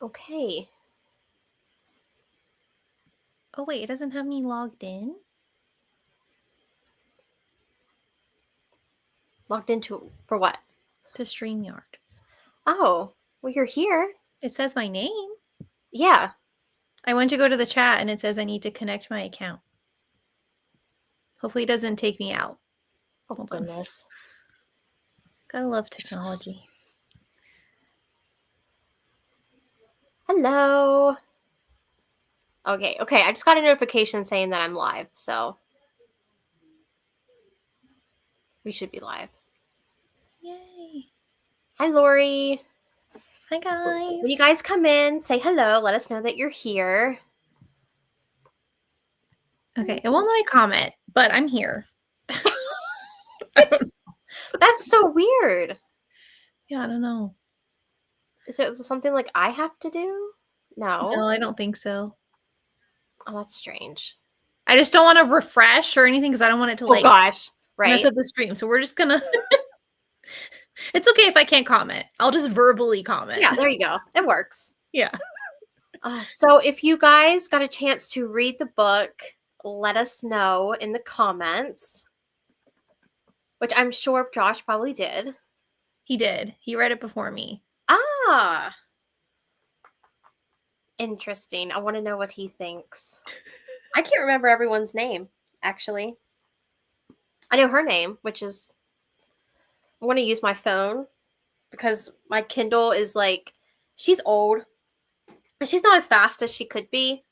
Okay. Oh, wait, it doesn't have me logged in? Logged into for what? To StreamYard. Oh, well, you're here. It says my name. Yeah. I went to go to the chat and it says I need to connect my account. Hopefully it doesn't take me out. Oh, Hold on. goodness. Gotta love technology. Hello. Okay, I just got a notification saying that I'm live, so we should be live. Yay. Hi, Lori. Hi, guys. When you guys come in, say hello. Let us know that you're here. Okay, it won't let me comment, but I'm here. I don't know. That's so weird. Yeah, I don't know. Is it something like I have to do? No. No, I don't think so. Oh, that's strange. I just don't want to refresh or anything because I don't want it to Oh, gosh. Right. mess up the stream. So we're just gonna. It's okay if I can't comment. I'll just verbally comment. Yeah, there you go. It works. Yeah. So if you guys got a chance to read the book, let us know in the comments, which I'm sure Josh probably did. He did. He read it before me. Ah. Interesting. I want to know what he thinks. I can't remember everyone's name, actually. I know her name, which is... I want to use my phone because my Kindle is like... She's old. And she's not as fast as she could be.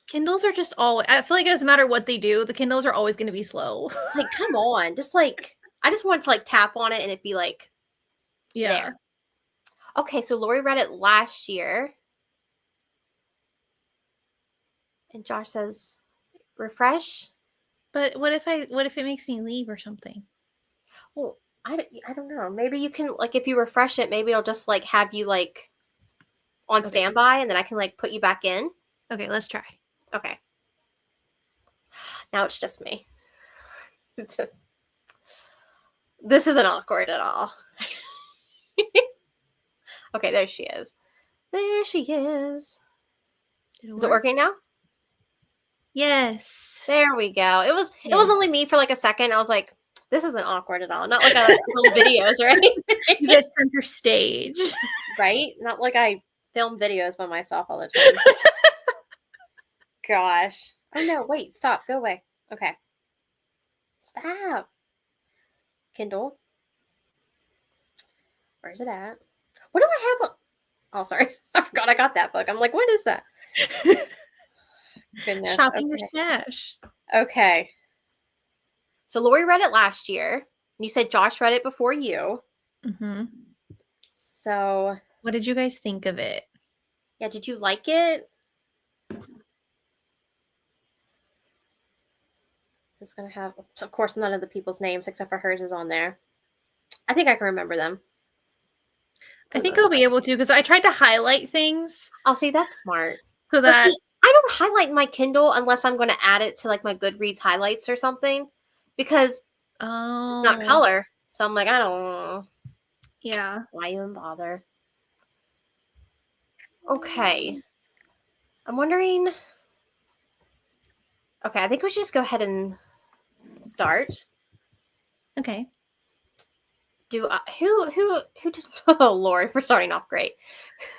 Kindles are just always... I feel like it doesn't matter what they do. The Kindles are always going to be slow. Like, come on. Just like... I just want to like tap on it and it'd be like... Yeah. There. Okay, so Lori read it last year. And Josh says, refresh. But what if it makes me leave or something? Well, I don't know. Maybe you can, like, if you refresh it, maybe it'll just like have you like on standby and then I can like put you back in. Okay, let's try. Okay. Now it's just me. This isn't awkward at all. Okay, there she is. There she is. Is it working now? Yes. There we go. It was only me for like a second. I was like, this isn't awkward at all. Not like I film videos or anything. You get center stage. Right? Not like I film videos by myself all the time. Gosh. Oh no, wait, stop. Go away. Okay. Stop. Kindle. Where's it at? What do I have? Oh, sorry. I forgot I got that book. I'm like, what is that? Goodness. Shopping your stash. Okay. So Lori read it last year. You said Josh read it before you. Mm-hmm. So what did you guys think of it? Yeah, did you like it? This is going to have, of course, none of the people's names except for hers is on there. I think I can remember them. I think I'll be able to because I tried to highlight things. Oh, see, that's smart. So that I don't highlight my Kindle unless I'm going to add it to like my Goodreads highlights or something because it's not color. So I'm like, I don't know. Yeah. Why even bother? Okay. I'm wondering. Okay, I think we should just go ahead and start. Okay. Who did? Oh Lord, we're starting off great.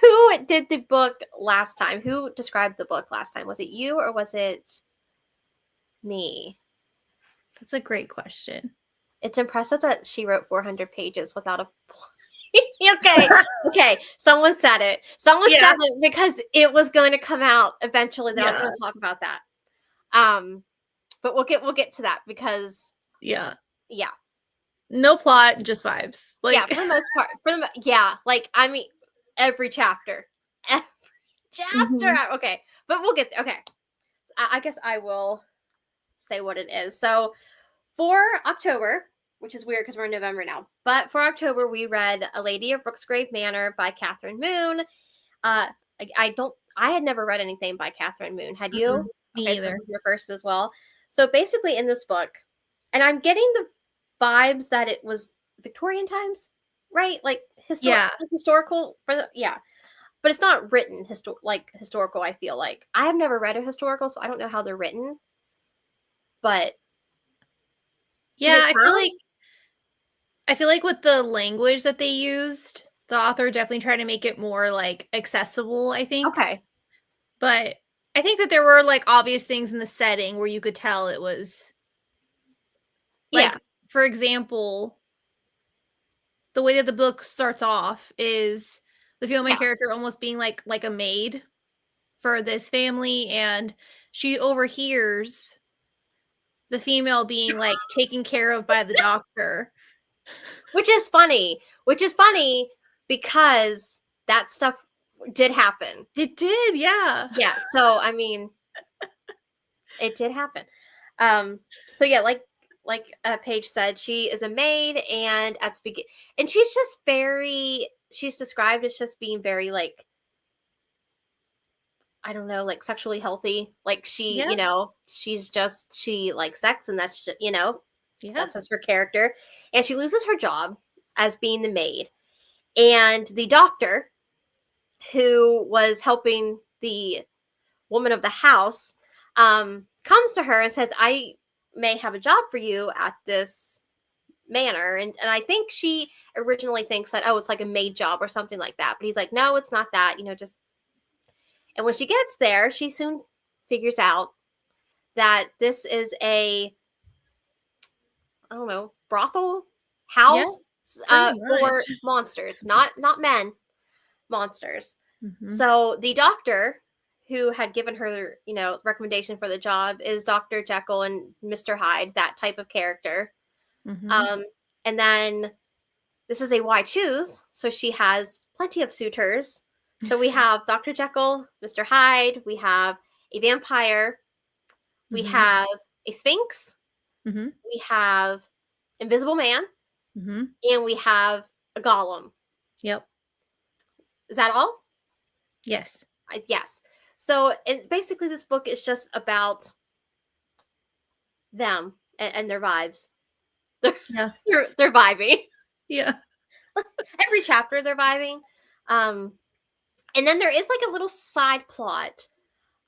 Who did the book last time? Who described the book last time? Was it you or was it me? That's a great question. It's impressive that she wrote 400 pages without a Okay. Someone said it. Someone said it because it was going to come out eventually. That I was going to talk about that. But we'll get to that because yeah. No plot, just vibes. Like, yeah, for the most part. Like I mean, every chapter. Mm-hmm. Okay, but we'll get there. Okay, I guess I will say what it is. So for October, which is weird because we're in November now, but for October we read A Lady of Rooksgrave Manor by Catherine Moon. I had never read anything by Catherine Moon. Had you? Me either. So this was your first as well. So basically in this book, and I'm getting the vibes that it was Victorian times, right? Like historical. but it's not written historical. I feel like I have never read a historical, so I don't know how they're written. But does Yeah, it sound I feel like with the language that they used, the author definitely tried to make it more like accessible, I think. okay? But I think that there were like obvious things in the setting where you could tell it was Yeah, like, for example, the way that the book starts off is the female main yeah. character almost being like a maid for this family, and she overhears the female being like taken care of by the doctor. Which is funny. Which is funny because that stuff did happen. It did, yeah. Yeah. So I mean, it did happen. So yeah, like Paige said, she is a maid, and at the begin, and she's just very. She's described as just being very like, I don't know, like sexually healthy. Like she, Yeah, she likes sex, and that's just, yeah. that's just her character. And she loses her job as being the maid, and the doctor who was helping the woman of the house comes to her and says, I may have a job for you at this manor. And I think she originally thinks that, oh, it's like a maid job or something like that. But he's like, no, it's not that, just. And when she gets there, she soon figures out that this is I don't know, brothel Yeah, house pretty for much. monsters, not men, monsters. Mhm. So the doctor who had given her, recommendation for the job is Dr. Jekyll and Mr. Hyde, that type of character. Mhm. Um, and then this is a why choose, so she has plenty of suitors. So we have Dr. Jekyll, Mr. Hyde, we have a vampire, we Mhm. have a sphinx, Mhm. we have Invisible Man, Mhm. and we have a golem. Yep. Is that all? Yes. Yes. So basically, this book is just about them and their vibes. They're, Yeah. they're vibing. Yeah. Every chapter they're vibing. Um, and then there is like a little side plot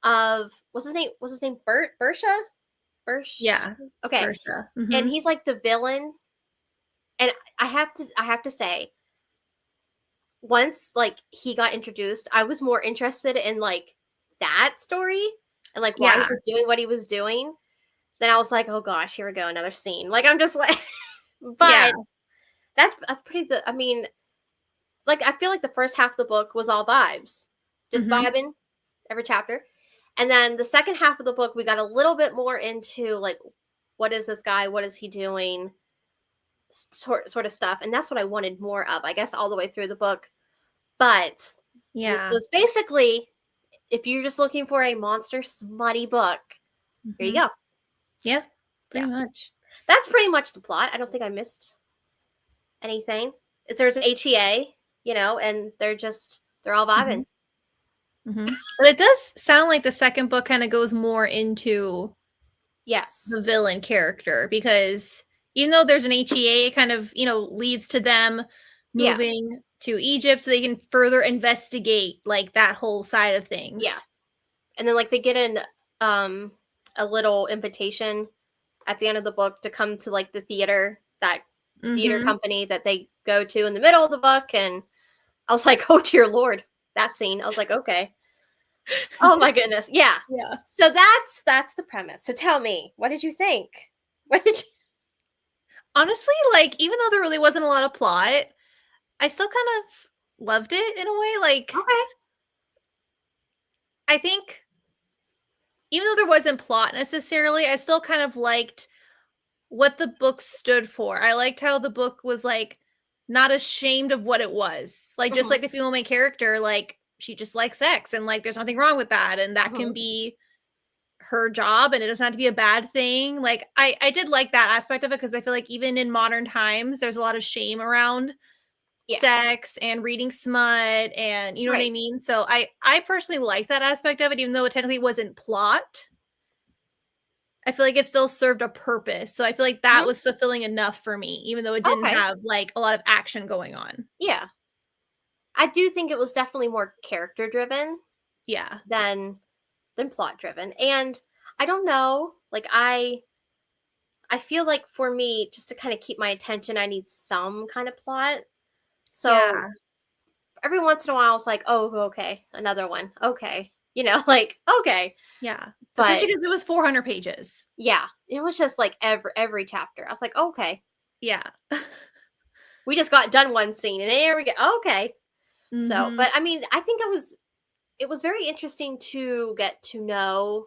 of what's his name? What's his name? Bersha? Bersh. Yeah. Okay. Bersha. And Mhm. he's like the villain. And I have to say, once like he got introduced, I was more interested in like that story and like why he Yeah. was doing what he was doing. Then I was like, oh gosh, here we go, another scene. Like I'm just like, Yeah. but that's pretty. I mean, like I feel like the first half of the book was all vibes, just Mhm. vibing every chapter, and then the second half of the book we got a little bit more into like, what is this guy? What is he doing? Sort of stuff, and that's what I wanted more of. I guess all the way through the book, but this Yeah. was basically, if you're just looking for a monster smutty book, here you Mhm. go. Yeah. Yeah, Pretty much. that's pretty much the plot. I don't think I missed anything. If there's an HEA, and they're all vibing. Mhm. Mhm. But it does sound like the second book kind of goes more into Yes. the villain character, because even though there's an HEA, it kind of, leads to them Yeah. moving to Egypt so they can further investigate like that whole side of Yeah. things. And then like they get in um a little invitation at the end of the book to come to like the theater Mhm. company that they go to in the middle of the book, and I was like, oh dear lord, that scene. I was like, okay. Oh my goodness. Yeah. Yeah. So that's the premise. So tell me, what did you think? What did you Honestly, like even though there really wasn't a lot of plot, I still kind of loved it in a way. Like Okay. I think even though there wasn't plot necessarily, I still kind of liked what the book stood for. I liked how the book was like not ashamed of what it was. Like just Mm-hmm. like the female main character, like she just likes sex and like there's nothing wrong with that. And that Mm-hmm. can be her job and it doesn't have to be a bad thing. Like I did like that aspect of it because I feel like even in modern times, there's a lot of shame around Yeah. sex and reading smut and you know what I Right. mean? So I personally like that aspect of it, even though it technically wasn't plot. I feel like it still served a purpose. So I feel like that Mm-hmm. was fulfilling enough for me, even though it didn't Okay. have like a lot of action going on. Yeah. I do think it was definitely more character driven Yeah. than plot driven. And I don't know, like I feel like for me, just to kind of keep my attention, I need some kind of plot. So Yeah. every once in a while, I was like, oh, okay, another one. Okay. Like, okay. Yeah. Especially But because it was 400 pages. yeah, it was just like every chapter. I was like, okay, Yeah. we just got done one scene and there we go. Okay. So, Mm-hmm. but I mean, I think it was very interesting to get to know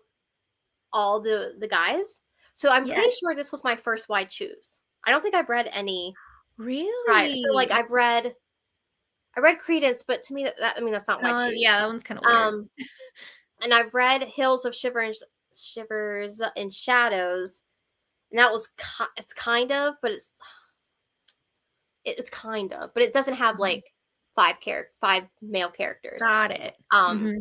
all the guys. So I'm pretty Yes. sure this was my first wide choose. I don't think I've read any prior. So like Really? I read Credence, but to me that I mean that's not wide choose. Yeah, that one's kind of weird. Um and I've read Hills of Shivers and Shadows, and that was it's kind of, but it's kind of, but it doesn't have Mhm. like five male characters. Got it. Um Mm-hmm.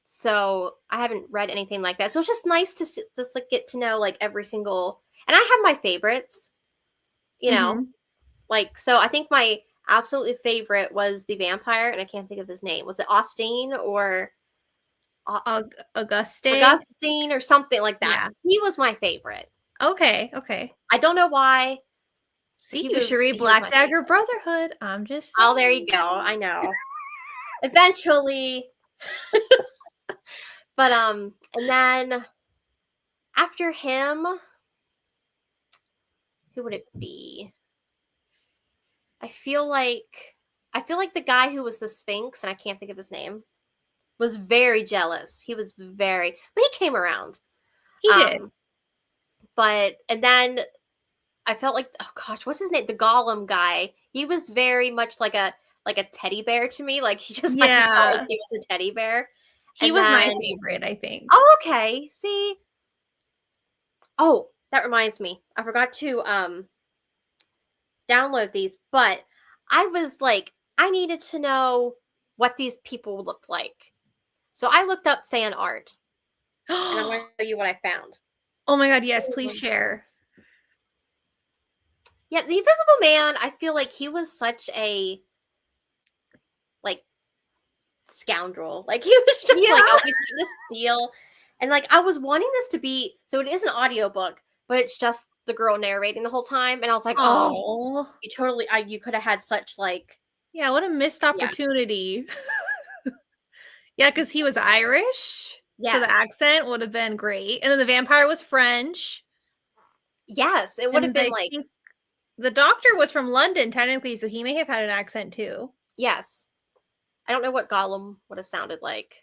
so I haven't read anything like that. So it's just nice to just like get to know like every single, and I have my favorites, you know. Mm-hmm. Like, so I think my absolutely favorite was the vampire, and I can't think of his name. Was it Austin or Auguste? Augustine or something like that? Yeah. He was my favorite. Okay. Okay. I don't know why. See, you should read He was Black my Dagger favorite. Brotherhood. I'm just Oh, there you saying. go. I know. Eventually, but and then after him, who would it be? I feel like I feel like the guy who was the Sphinx, and I can't think of his name, was very jealous. He was very, but he came around. He did. Um, but and then I felt like, oh gosh, what's his name? The Gollum guy. He was very much like a teddy bear to me. Like I just felt like Yeah. he was a teddy bear. He And was my then, favorite, I think. oh, okay. See, oh, that reminds me. I forgot to download these, but I was like, I needed to know what these people looked like. So I looked up fan art, and I want to show you what I found. Oh my god, yes, please share. Yeah, the Invisible Man, I feel like he was such a like scoundrel. Like he was just like Yeah. always this steal. And like I was wanting this to be, so it is an audiobook, but it's just the girl narrating the whole time. And I was like, oh, Oh. you could have had such like, Yeah, what a missed yeah. opportunity. Yeah, because he was Irish. So the Yes. accent would have been great. And then the vampire was French. Yes. It would have And been I like, think the doctor was from London, technically, so he may have had an accent too. yes. I don't know what Gollum would have sounded like.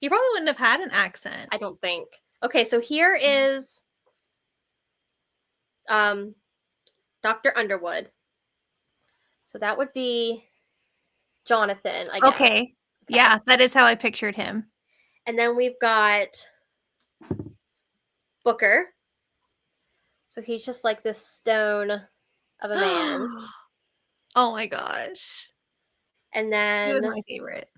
He probably wouldn't have had an accent. I don't think. Okay, so here is um Dr. Underwood. So that would be Jonathan, I guess. Okay. Okay. Yeah, that is how I pictured him. And then we've got Booker. So he's just like this stone of a man. Oh my gosh. And He was then, my favorite.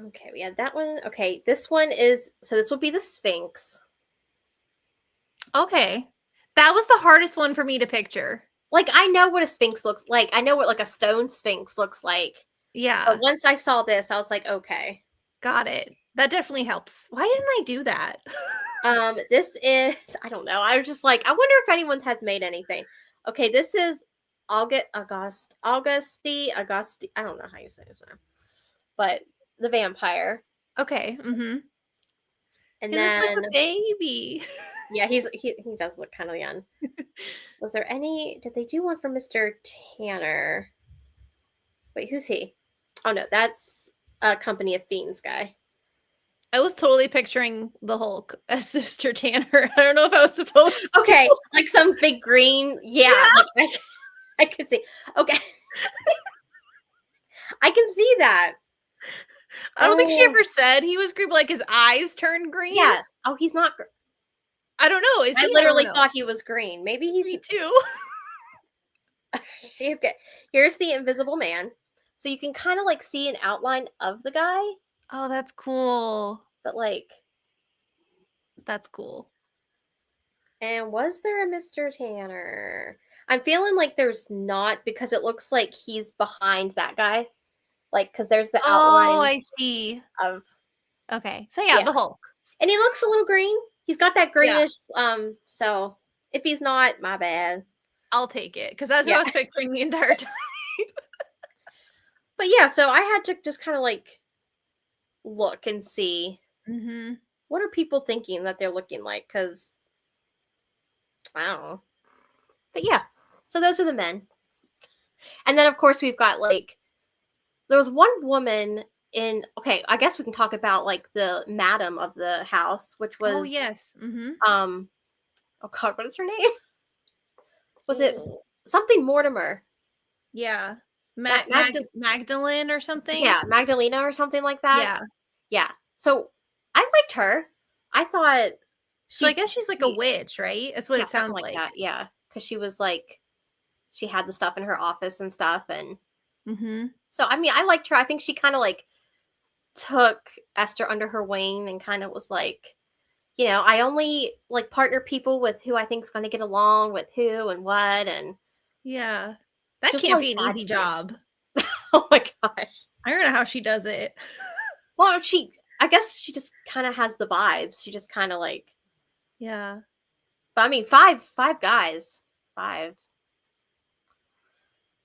okay, we had that one. Okay, this one is, so this will be the Sphinx. Okay. That was the hardest one for me to picture. Like, I know what a Sphinx looks like. I know what like a stone Sphinx looks like. Yeah. But once I saw this, I was like, okay. Got it. That definitely helps. Why didn't I do that? This is, I don't know. I was just like, I wonder if anyone has made anything. Okay, this is Augusti. I don't know how you say his name, but the vampire. Okay. Mm-hmm. And He looks like then, a baby. yeah, he does look kind of young. Was there any? Did they do one for Mr. Tanner? Wait, who's he? Oh no, that's a Company of Fiends guy. I was totally picturing the Hulk as Sister Tanner. I don't know if I was supposed to. Okay, like some big green. Yeah, like, I could see. Okay, I can see that. I don't think she Oh, ever said he was green, but like his eyes turned green. yes. Oh, he's not. I don't know. Is he? I I literally don't know. thought he was green. Maybe he's. Me too. Okay. Here's the Invisible Man, so you can kind of like see an outline of the guy, Oh, that's cool. but like, That's cool. and was there a Mr. Tanner? I'm feeling like there's not because it looks like he's behind that guy. Like, because there's the Oh, outline I see. of, Okay. So yeah, yeah. the Hulk. And he looks a little green. He's got that Yeah. greenish, so if he's not, my bad. I'll take it because that's what Yeah. I was picturing the entire time. But yeah, so I had to just kind of like look and see Mm-hmm. what are people thinking that they're looking like, because I don't know. But yeah, so those are the men. And then, of course, we've got like, there was one woman in, okay, I guess we can talk about like the madam of the house, which Oh was, yes. Mm-hmm. oh God, what is her name? Was it Oh. something Mortimer? Yeah. Magdalene or something. Yeah, Magdalena or something like that. Yeah. Yeah. So I liked her. I thought So I guess she's like a witch, right? That's what yeah, it something sounds like like. that. Yeah, because she was like, she had the stuff in her office and stuff, and Mm-hmm. so I mean, I liked her. I think she kind of like took Esther under her wing and kind of was like, I only like partner people with who I think is going to get along with who and what, and Yeah. she That was can't really be an sad easy to see. job. Oh my gosh. I don't know how she does it. Well, I guess she just kind of has the vibes. She just kind of like, Yeah. but I mean, five guys, five.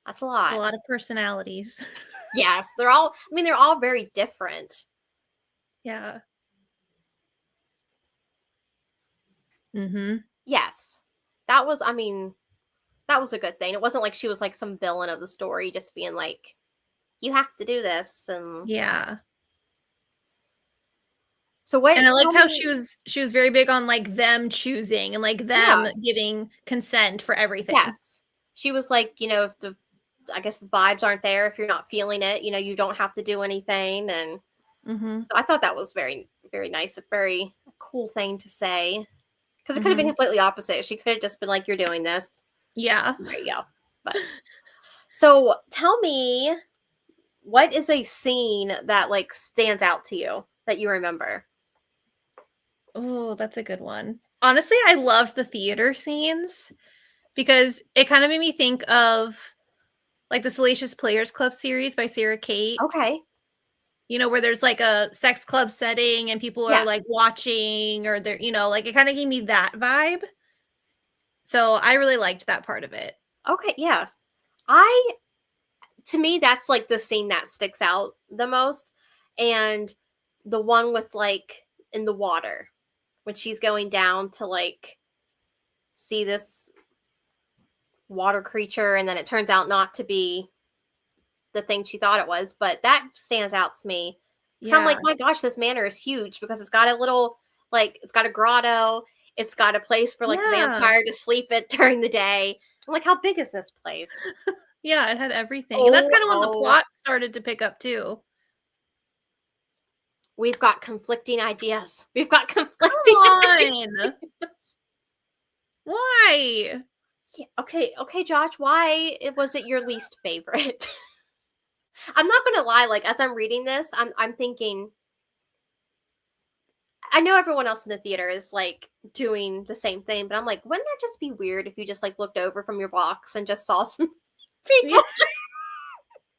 That's a A lot. lot of personalities. Yes, they're all. I mean, they're all very different. Yeah. Mm-hmm. Yes, that was. I mean, that was a good thing. It wasn't like she was like some villain of the story, just being like, "You have to do this." And Yeah. so, what? And I Tell liked how me. she was very big on like them choosing and like them Yeah. giving consent for everything. Yes, she was like, if the, I guess the vibes aren't there, if you're not feeling it, you don't have to do anything, and Mm-hmm. so I thought that was very, very nice, a very cool thing to say. Because it could have been Mm-hmm. completely opposite. She could have just been like, "You're doing this." Yeah. There you go. But so tell me, what is a scene that like stands out to you that you remember? Oh, that's a good one. Honestly, I loved the theater scenes because it kind of made me think of like the Salacious Players Club series by Sarah Kate. Okay. Where there's like a sex club setting and people are Yeah. like watching or they're, like it kind of gave me that vibe. So I really liked that part of it. Okay. Yeah. I To me that's like the scene that sticks out the most, and the one with like in the water when she's going down to like see this water creature, and then it turns out not to be the thing she thought it was, but that stands out to me. So I'm like, Yeah. my gosh, this manor is huge because it's got a little, like, it's got a grotto, it's got a place for like the Yeah. vampire to sleep at during the day. I'm like, how big is this place? Yeah, it had everything. And that's Oh, kind of when the oh, plot started to pick up too. we've got conflicting ideas. We've got Come conflicting ideas. on. Why? Yeah, okay, Josh, why was it your least favorite? I'm not gonna lie, like as I'm reading this, I'm thinking, I know everyone else in the theater is like doing the same thing, but I'm like, wouldn't that just be weird if you just like looked over from your box and just saw some people?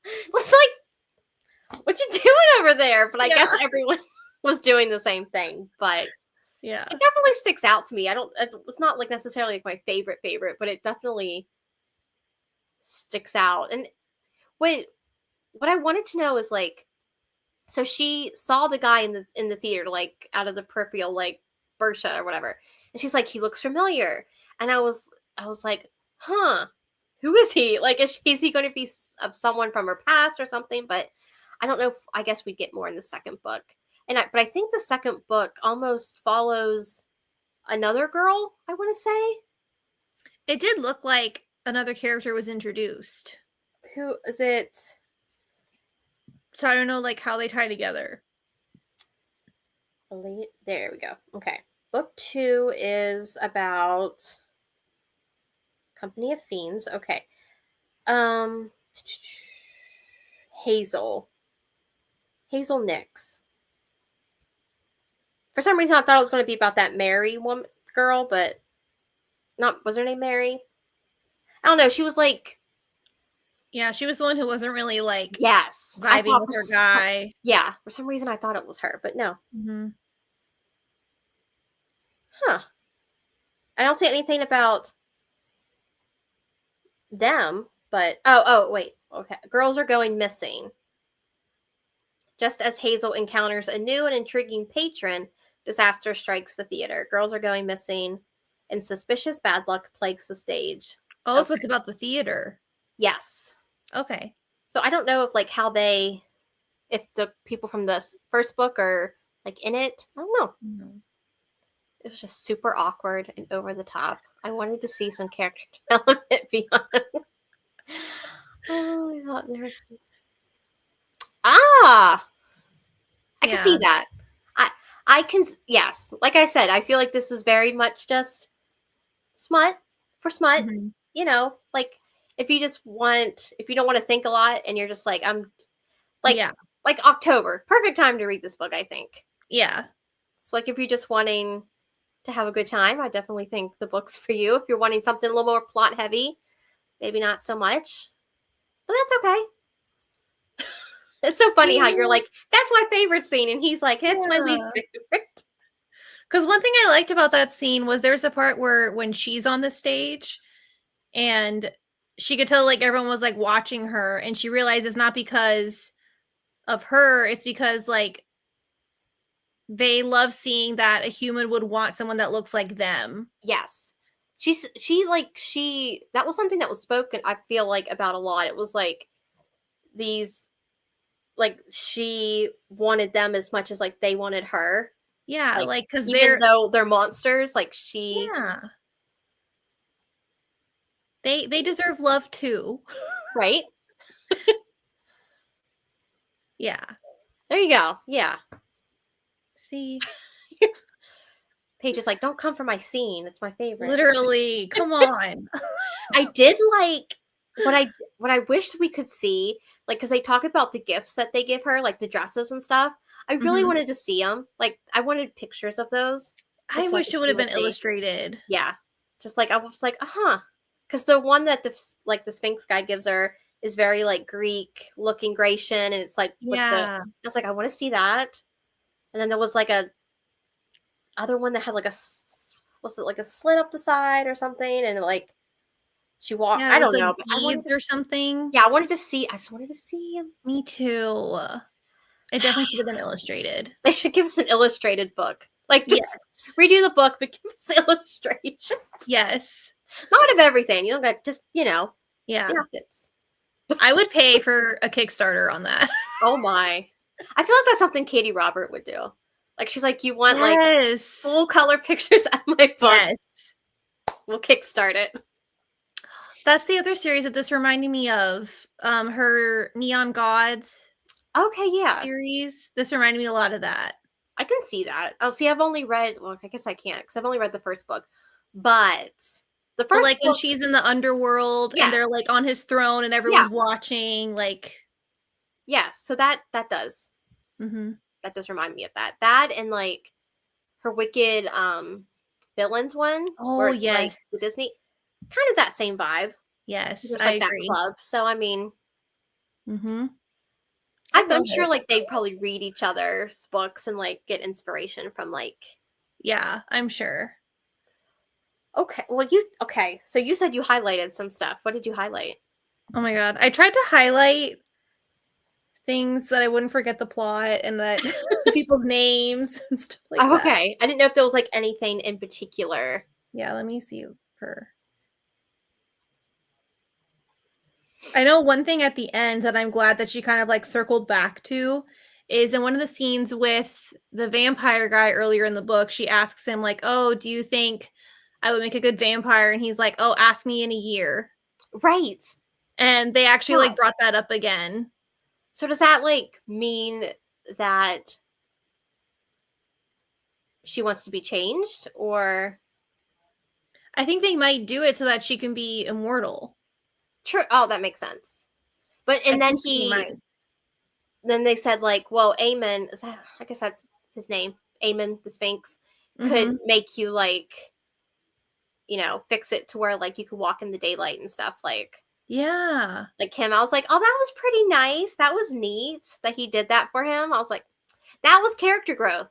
It's like, what you doing over there? But I guess Yeah. everyone was doing the same thing. But Yeah. it definitely sticks out to me. It's not like necessarily like my favorite, but it definitely sticks out. And what I wanted to know is like, so she saw the guy in the theater, like out of the peripheral, like Bersha or whatever, and she's like, he looks familiar, and I was like, huh, who is he? Like, is he going to be of someone from her past or something? But I don't know. I guess we'd get more in the second book, but I think the second book almost follows another girl. I want to say, It did look like another character was introduced. who is it? So I don't know like how they tie together. There we go. Okay, book 2 is about Company of Fiends. Okay. Um, Hazel. Hazel Nix. For some reason, I thought it was going to be about that Mary woman girl, but not. Was her name Mary? I don't know. She was like, Yeah, she was the one who wasn't really like yes. I vibing thought with her guy. yeah, for some reason I thought it was her, but no. Mm-hmm. Huh. I don't see anything about them, but oh, wait. Okay. Girls are going missing. Just as Hazel encounters a new and intriguing patron, disaster strikes the theater. Girls are going missing, and suspicious bad luck plagues the stage. Oh, so Okay. it's about the theater. Yes. Okay. So I don't know if like how they, if the people from the first book are like in it. I don't know. Mm-hmm. It was just super awkward and over the top. I wanted to see some character development beyond. Oh, I thought there was. Ah, I can see Yeah. that. I I can, yes. Like I said, I feel like this is very much just smut for smut. Mm-hmm. You know, like if you just want, if you don't want to think a lot, and you're just like, I'm like Yeah. like October, perfect time to read this book. I think. Yeah. So like if you're just wanting to have a good time, I definitely think the book's for you. If you're wanting something a little more plot heavy, maybe not so much, but that's okay. It's so funny how you're Yeah. like, that's my favorite scene, and he's like, it's my least Yeah. favorite. Because one thing I liked about that scene was there's a part where when she's on the stage and she could tell like everyone was like watching her and she realized it's not because of her, it's because like they love seeing that a human would want someone that looks like them. Yes. She that was something that was spoken, I feel like, about a lot. It was like these, like she wanted them as much as like they wanted her. Yeah, Like like because even they're though they're monsters, like she, yeah, they deserve love too. right? Yeah. There you go. Yeah. See, Paige is like, don't come for my scene. It's my favorite. literally, come on. I did like what I wish we could see, like, because they talk about the gifts that they give her, like the dresses and stuff. I really Mhm. wanted to see them. Like, I wanted pictures of those, I just so I wish could it would see have what been they. illustrated. Yeah, just like I was like, because the one that the Sphinx guy gives her is very like Greek looking Grecian, and it's like with the. I Yeah. was like, I want to see that. And then there was like a other one that had like was it like a slit up the side or something, and like she walked. Yeah, it I was don't like know, but I wanted beads to. or something. Yeah, I wanted to see. I just wanted to see him. Me too. It definitely should have been illustrated. They should give us an illustrated book. Like just Yes. redo the book, but give us illustrations. Yes. Not of everything. You don't got just Yeah. snippets. I would pay for a Kickstarter on that. Oh my! I feel like that's something Katie Robert would do. Like she's like, you want like Yes. full color pictures of my books? Yes. We'll kickstart it. That's the other series that this reminded me of. Her Neon Gods Okay, yeah, series. This reminded me a lot of that. I can see that. Oh, see, I've only read. Well, I guess I can't because I've only read the first book, but the But first like when book, she's in the underworld and they're yes, like on his throne and yeah, everyone's watching, like yes. So that mhm. remind me of that. That and like her Wicked villains one, where Oh it's like yes. the Disney, kind of that same vibe. Yes, There's I like that agree. club. So I mean, Mhm. I I'm feel sure her. like they probably read each other's books and like get inspiration from like. Yeah, I'm sure. Okay, well you okay. So you said you highlighted some stuff. What did you highlight? Oh my god. I tried to highlight things that I wouldn't forget the plot and that the people's names and stuff like Oh, that. okay, I didn't know if there was like anything in particular. Yeah, let me see her. I know one thing at the end that I'm glad that she kind of like circled back to is in one of the scenes with the vampire guy earlier in the book, she asks him like, "Oh, do you think I would make a good vampire?" And he's like, "Oh, ask me in a year." Right. And they actually like brought Yes. that up again. So does that like mean that she wants to be changed, or I think they might do it so that she can be immortal. true? Oh, that makes sense. But I and then think they might. they said like, well, Aemon, I guess that's his name. Aemon the Sphinx could Mhm. make you like fix it to where like you could walk in the daylight and stuff Yeah. like him. I was like, oh, that was pretty nice. That was neat that he did that for him. I was like, that was character growth.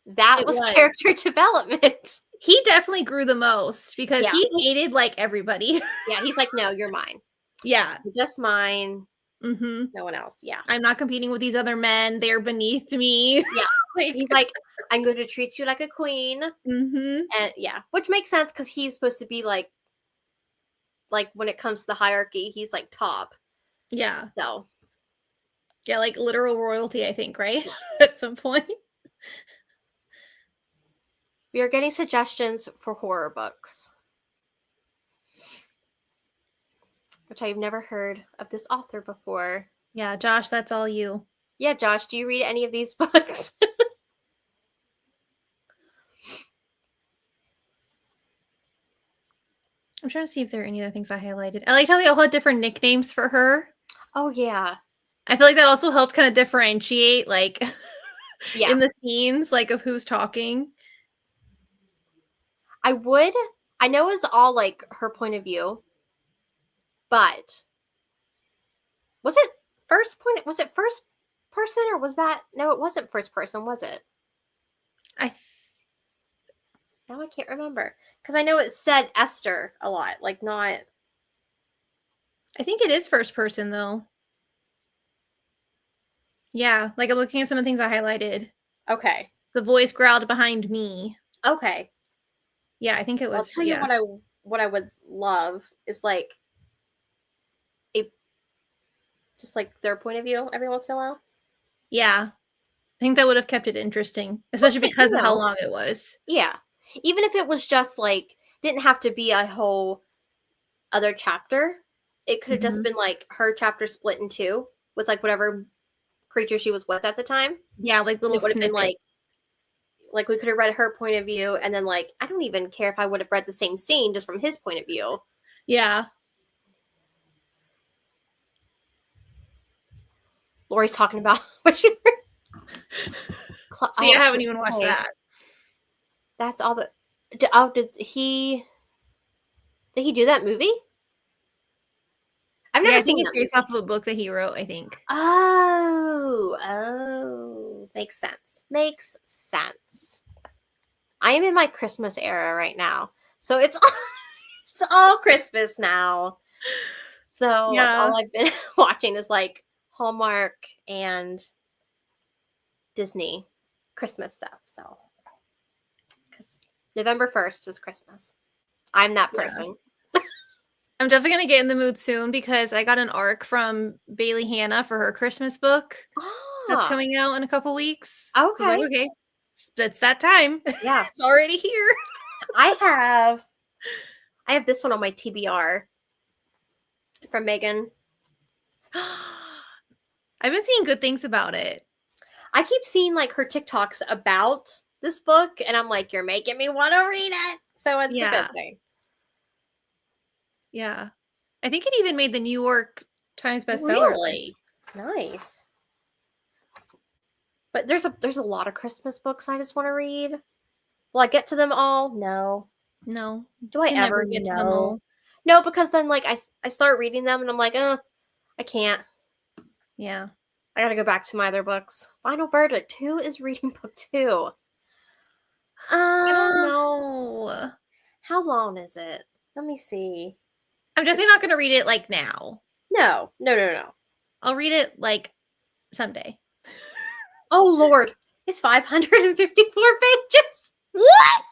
That It was was. character development. He definitely grew the most because Yeah. he hated like everybody. Yeah, he's like, no, you're mine. Yeah. You're just mine. Mm-hmm. No one else. Yeah. I'm not competing with these other men. They're beneath me. Yeah. Like, He's like, I'm going to treat you like a queen. mm-hmm. And yeah, which makes sense because he's supposed to be like when it comes to the hierarchy, he's like top. Yeah. So Yeah, like literal royalty, I think, right? yes. At some point. We are getting suggestions for horror books, which I've never heard of this author before. Yeah, Josh, that's all you. Yeah, Josh, do you read any of these books? I'm trying to see if there are any other things I highlighted. I liked how they all had different nicknames for her. Oh yeah. I feel like that also helped kind of differentiate, like, Yeah. in the scenes, like, of who's talking. I know it's all like her point of view, but was it first person or was that no, it wasn't first person, was it? Now I can't remember. Because I know it said Esther a lot, like not. I think it is first person though. Yeah, like I'm looking at some of the things I highlighted. Okay. The voice growled behind me. Okay. Yeah, I think it was. I'll tell you what I would love is like just like their point of view every once in a while. Yeah. I think that would have kept it interesting, especially because of how long it was. Yeah. Even if it was just like didn't have to be a whole other chapter. It could have just been like her chapter split in two with like whatever creature she was with at the time. Yeah, like little It would have been snippets. like we could have read her point of view and then like I don't even care if I would have read the same scene just from his point of view. Yeah. Lori's talking about what she's See, I haven't even watched that. That's all the did he do that movie? I've never I seen think it's that based movie. off of a book that he wrote, I think. Oh, makes sense. Makes sense. I am in my Christmas era right now. So it's all Christmas now. So Yeah. all I've been watching is like Hallmark and Disney Christmas stuff. So November 1st is Christmas. I'm that person. I'm definitely going to get in the mood soon because I got an arc from Bailey Hannah for her Christmas book that's coming out in a couple weeks. Okay. So I was like, okay, it's that time. Yeah. It's already here. I have this one on my TBR from Megan. I've been seeing good things about it. I keep seeing like her TikToks about this book, and I'm like, you're making me want to read it. So it's a good thing. Yeah. I think it even made the New York Times bestseller. Really? Nice. But there's a lot of Christmas books I just want to read. Will I get to them all? No. No. Do I ever get to them all? No, because then like I start reading them and I'm like, I can't. Yeah. I gotta go back to my other books. Final Verdict. Who is reading book 2? I don't know. How long is it? Let me see. I'm definitely not going to read it like now. No. I'll read it like someday. Oh Lord, it's 554 pages. What?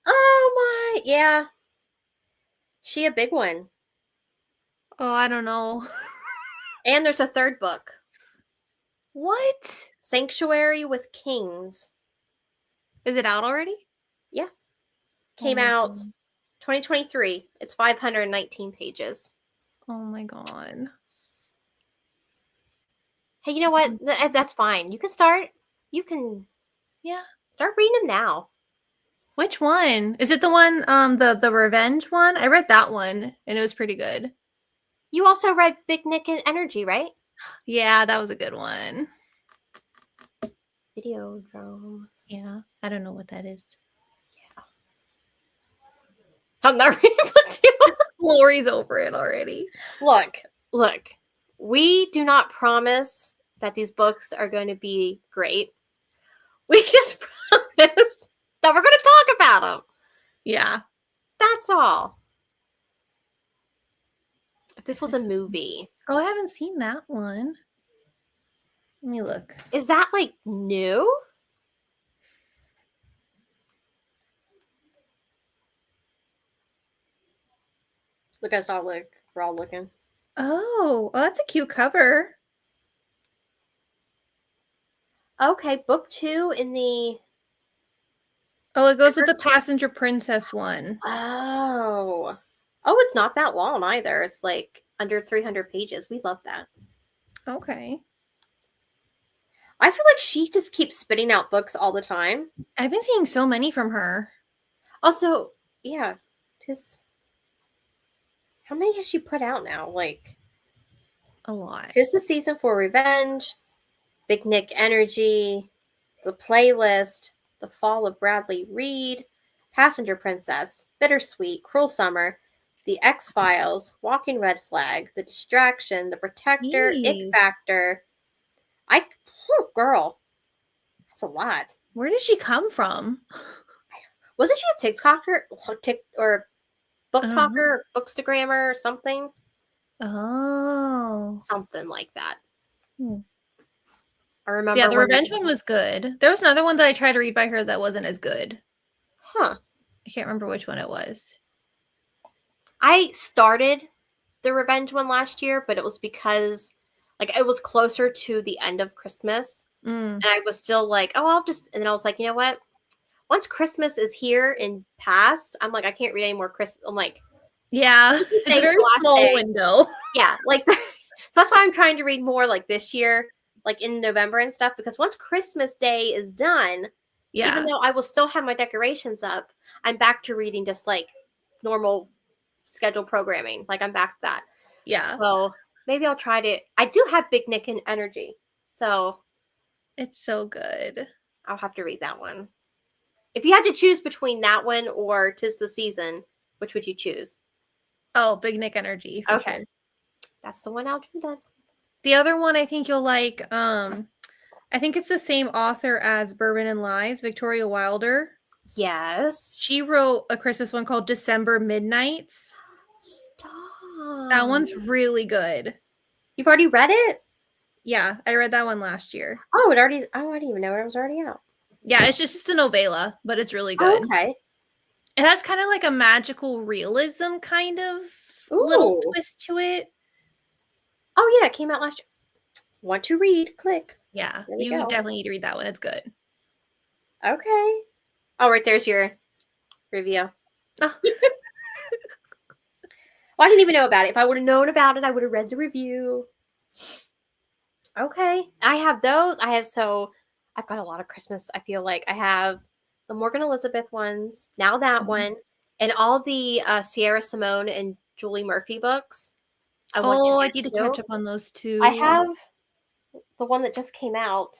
Oh my, yeah. She a big one. Oh, I don't know. And there's a third book. What? Sanctuary with Kings. Is it out already? Yeah. Came out 2023. It's 519 pages. Oh my god. Hey, you know what? That's fine. You can start. Start reading them now. Which one? Is it the one, the revenge one? I read that one and it was pretty good. You also read Big Nick and Energy, right? Yeah, that was a good one. Videodrome. Yeah, I don't know what that is. Yeah. I'm not reading book two. Lori's over it already. Look. We do not promise that these books are going to be great. We just promise that we're going to talk about them. Yeah. That's all. If this was a movie, Oh, I haven't seen that one. Let me look. is that like new? Look, I saw look. We're all looking. Oh, that's a cute cover. Okay, book two in the. Oh, it goes with the Passenger Princess one. Oh, it's not that long either. It's like under 300 pages. We love that. Okay. I feel like she just keeps spitting out books all the time. I've been seeing so many from her. Also, yeah, just how many has she put out now? Like A lot. 'Tis the Season for Revenge, Big Nick Energy, The Playlist, The Fall of Bradley Reed, Passenger Princess, Bittersweet, Cruel Summer, The X-Files, Walking Red Flag, The Distraction, The Protector, Ick Jeez. Factor. Girl, that's a lot. Where did she come from? Wasn't she a TikToker or book I don't know. talker, bookstagrammer, or something? Oh. Something like that. Hmm. I remember. Yeah, the when Revenge one was good. There was another one that I tried to read by her that wasn't as good. Huh. I can't remember which one it was. I started the Revenge one last year, but it was because like it was closer to the end of Christmas. Mm. And I was still like, oh, and then I was like, you know what? Once Christmas is here and past, I'm like, I can't read any more Christmas. I'm like, Yeah, Christmas it's Day a very is the last small day. window. Yeah, like so that's why I'm trying to read more like this year, like in November and stuff, because once Christmas Day is done, Yeah. even though I will still have my decorations up, I'm back to reading just like normal scheduled programming. Like I'm back to that. Yeah. So maybe I'll try to. I do have Big Nick and Energy, so It's so good. I'll have to read that one. If you had to choose between that one or 'Tis the Season, which would you choose? Oh, Big Nick Energy for Okay, sure. that's the one I'll do then. The other one I think you'll like, I think it's the same author as Bourbon and Lies, Victoria Wilder. Yes. She wrote a Christmas one called December Midnights. Stop. That one's really good. You've already read it? Yeah, I read that one last year. Oh, I didn't even know it was already out. Yeah, it's just a novella, but it's really good. Oh, okay. It has kind of like a magical realism kind of little Ooh. twist to it. Oh yeah, it came out last year. Want to read? Click. Yeah, There we you go. definitely need to read that one. It's good. Okay. Oh, right there's your review. Oh. Well, I didn't even know about it. If I would have known about it, I would have read the review. Okay. I have those. I've got a lot of Christmas. I feel like I have the Morgan Elizabeth ones, now that one, and all the Sierra Simone and Julie Murphy books. I need to catch up on those too. I have the one that just came out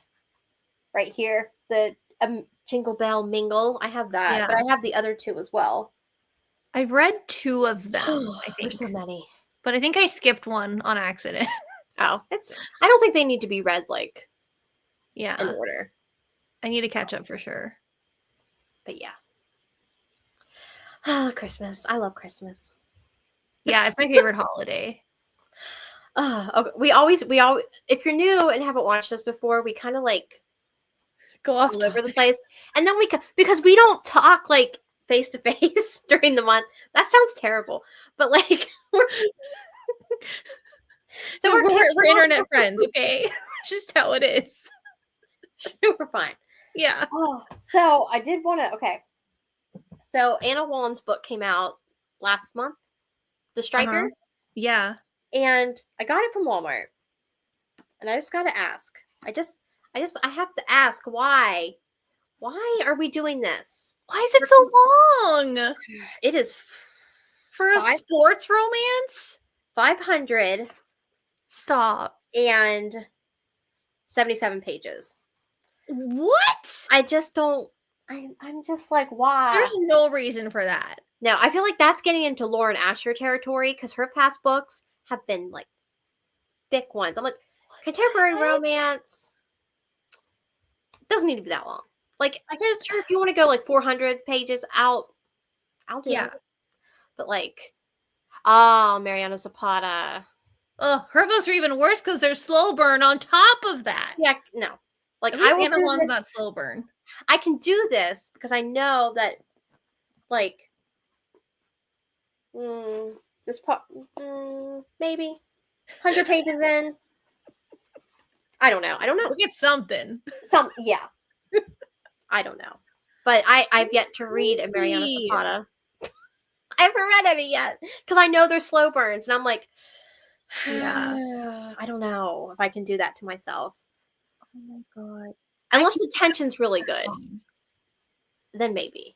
right here, the Jingle Bell Mingle. I have that, Yeah. but I have the other two as well. I've read 2 of them, I think. There's so many. But I think I skipped one on accident. Oh, I don't think they need to be read like Yeah. in order. I need to catch up for sure. But yeah. Oh, Christmas. I love Christmas. Yeah, it's my favorite holiday. Okay. We always if you're new and haven't watched us before, we kind of like Go off all over the place. And then because we don't talk like face to face during the month. That sounds terrible. But like we're internet friends, okay? Just how it is. We're fine. Yeah. Oh, so I did want to. Okay. So Anna Wallen's book came out last month, The Striker. Yeah. And I got it from Walmart. And I just got to ask. I have to ask why. Why are we doing this? Why is it so long? It is For a sports romance? 500. Stop. And 77 pages. What? I just don't. I'm just like, why? There's no reason for that. No, I feel like that's getting into Lauren Asher territory because her past books have been like thick ones. I'm like, contemporary romance doesn't need to be that long. Like, I get sure, if you want to go like 400 pages out, I'll do yeah. it. But like, oh, Mariana Zapata. Oh, her books are even worse because they're slow burn on top of that. Yeah, no. Like, At I least will Anna do Huang's not this. slow burn. I can do this because I know that, like, this part, maybe 100 pages in. I don't know. We'll get something. Yeah. I don't know. But I've yet to read a Mariana Crazy. Zapata. I haven't read any yet because I know they're slow burns, and I'm like, Yeah. I don't know if I can do that to myself. Oh my god. Unless the tension's really good, then maybe.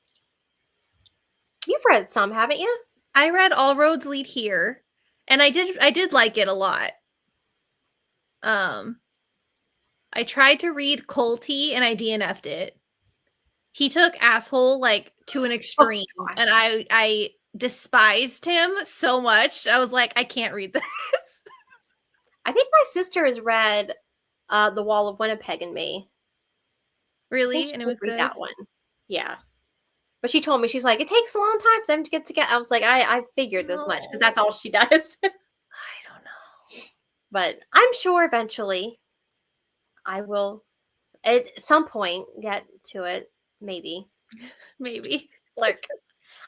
You've read some, haven't you? I read All Roads Lead Here, and I did like it a lot. I tried to read Colty and I DNF'd it. He took asshole like to an extreme, and I despised him so much. I was like, I can't read this. I think my sister has read The Wall of Winnipeg and Me. Really? And it was read good. that one. Yeah. But she told me, she's like, it takes a long time for them to get together. I was like, I figured as much because that's all she does. I don't know. But I'm sure eventually I will at some point get to it. Maybe. Maybe. Like,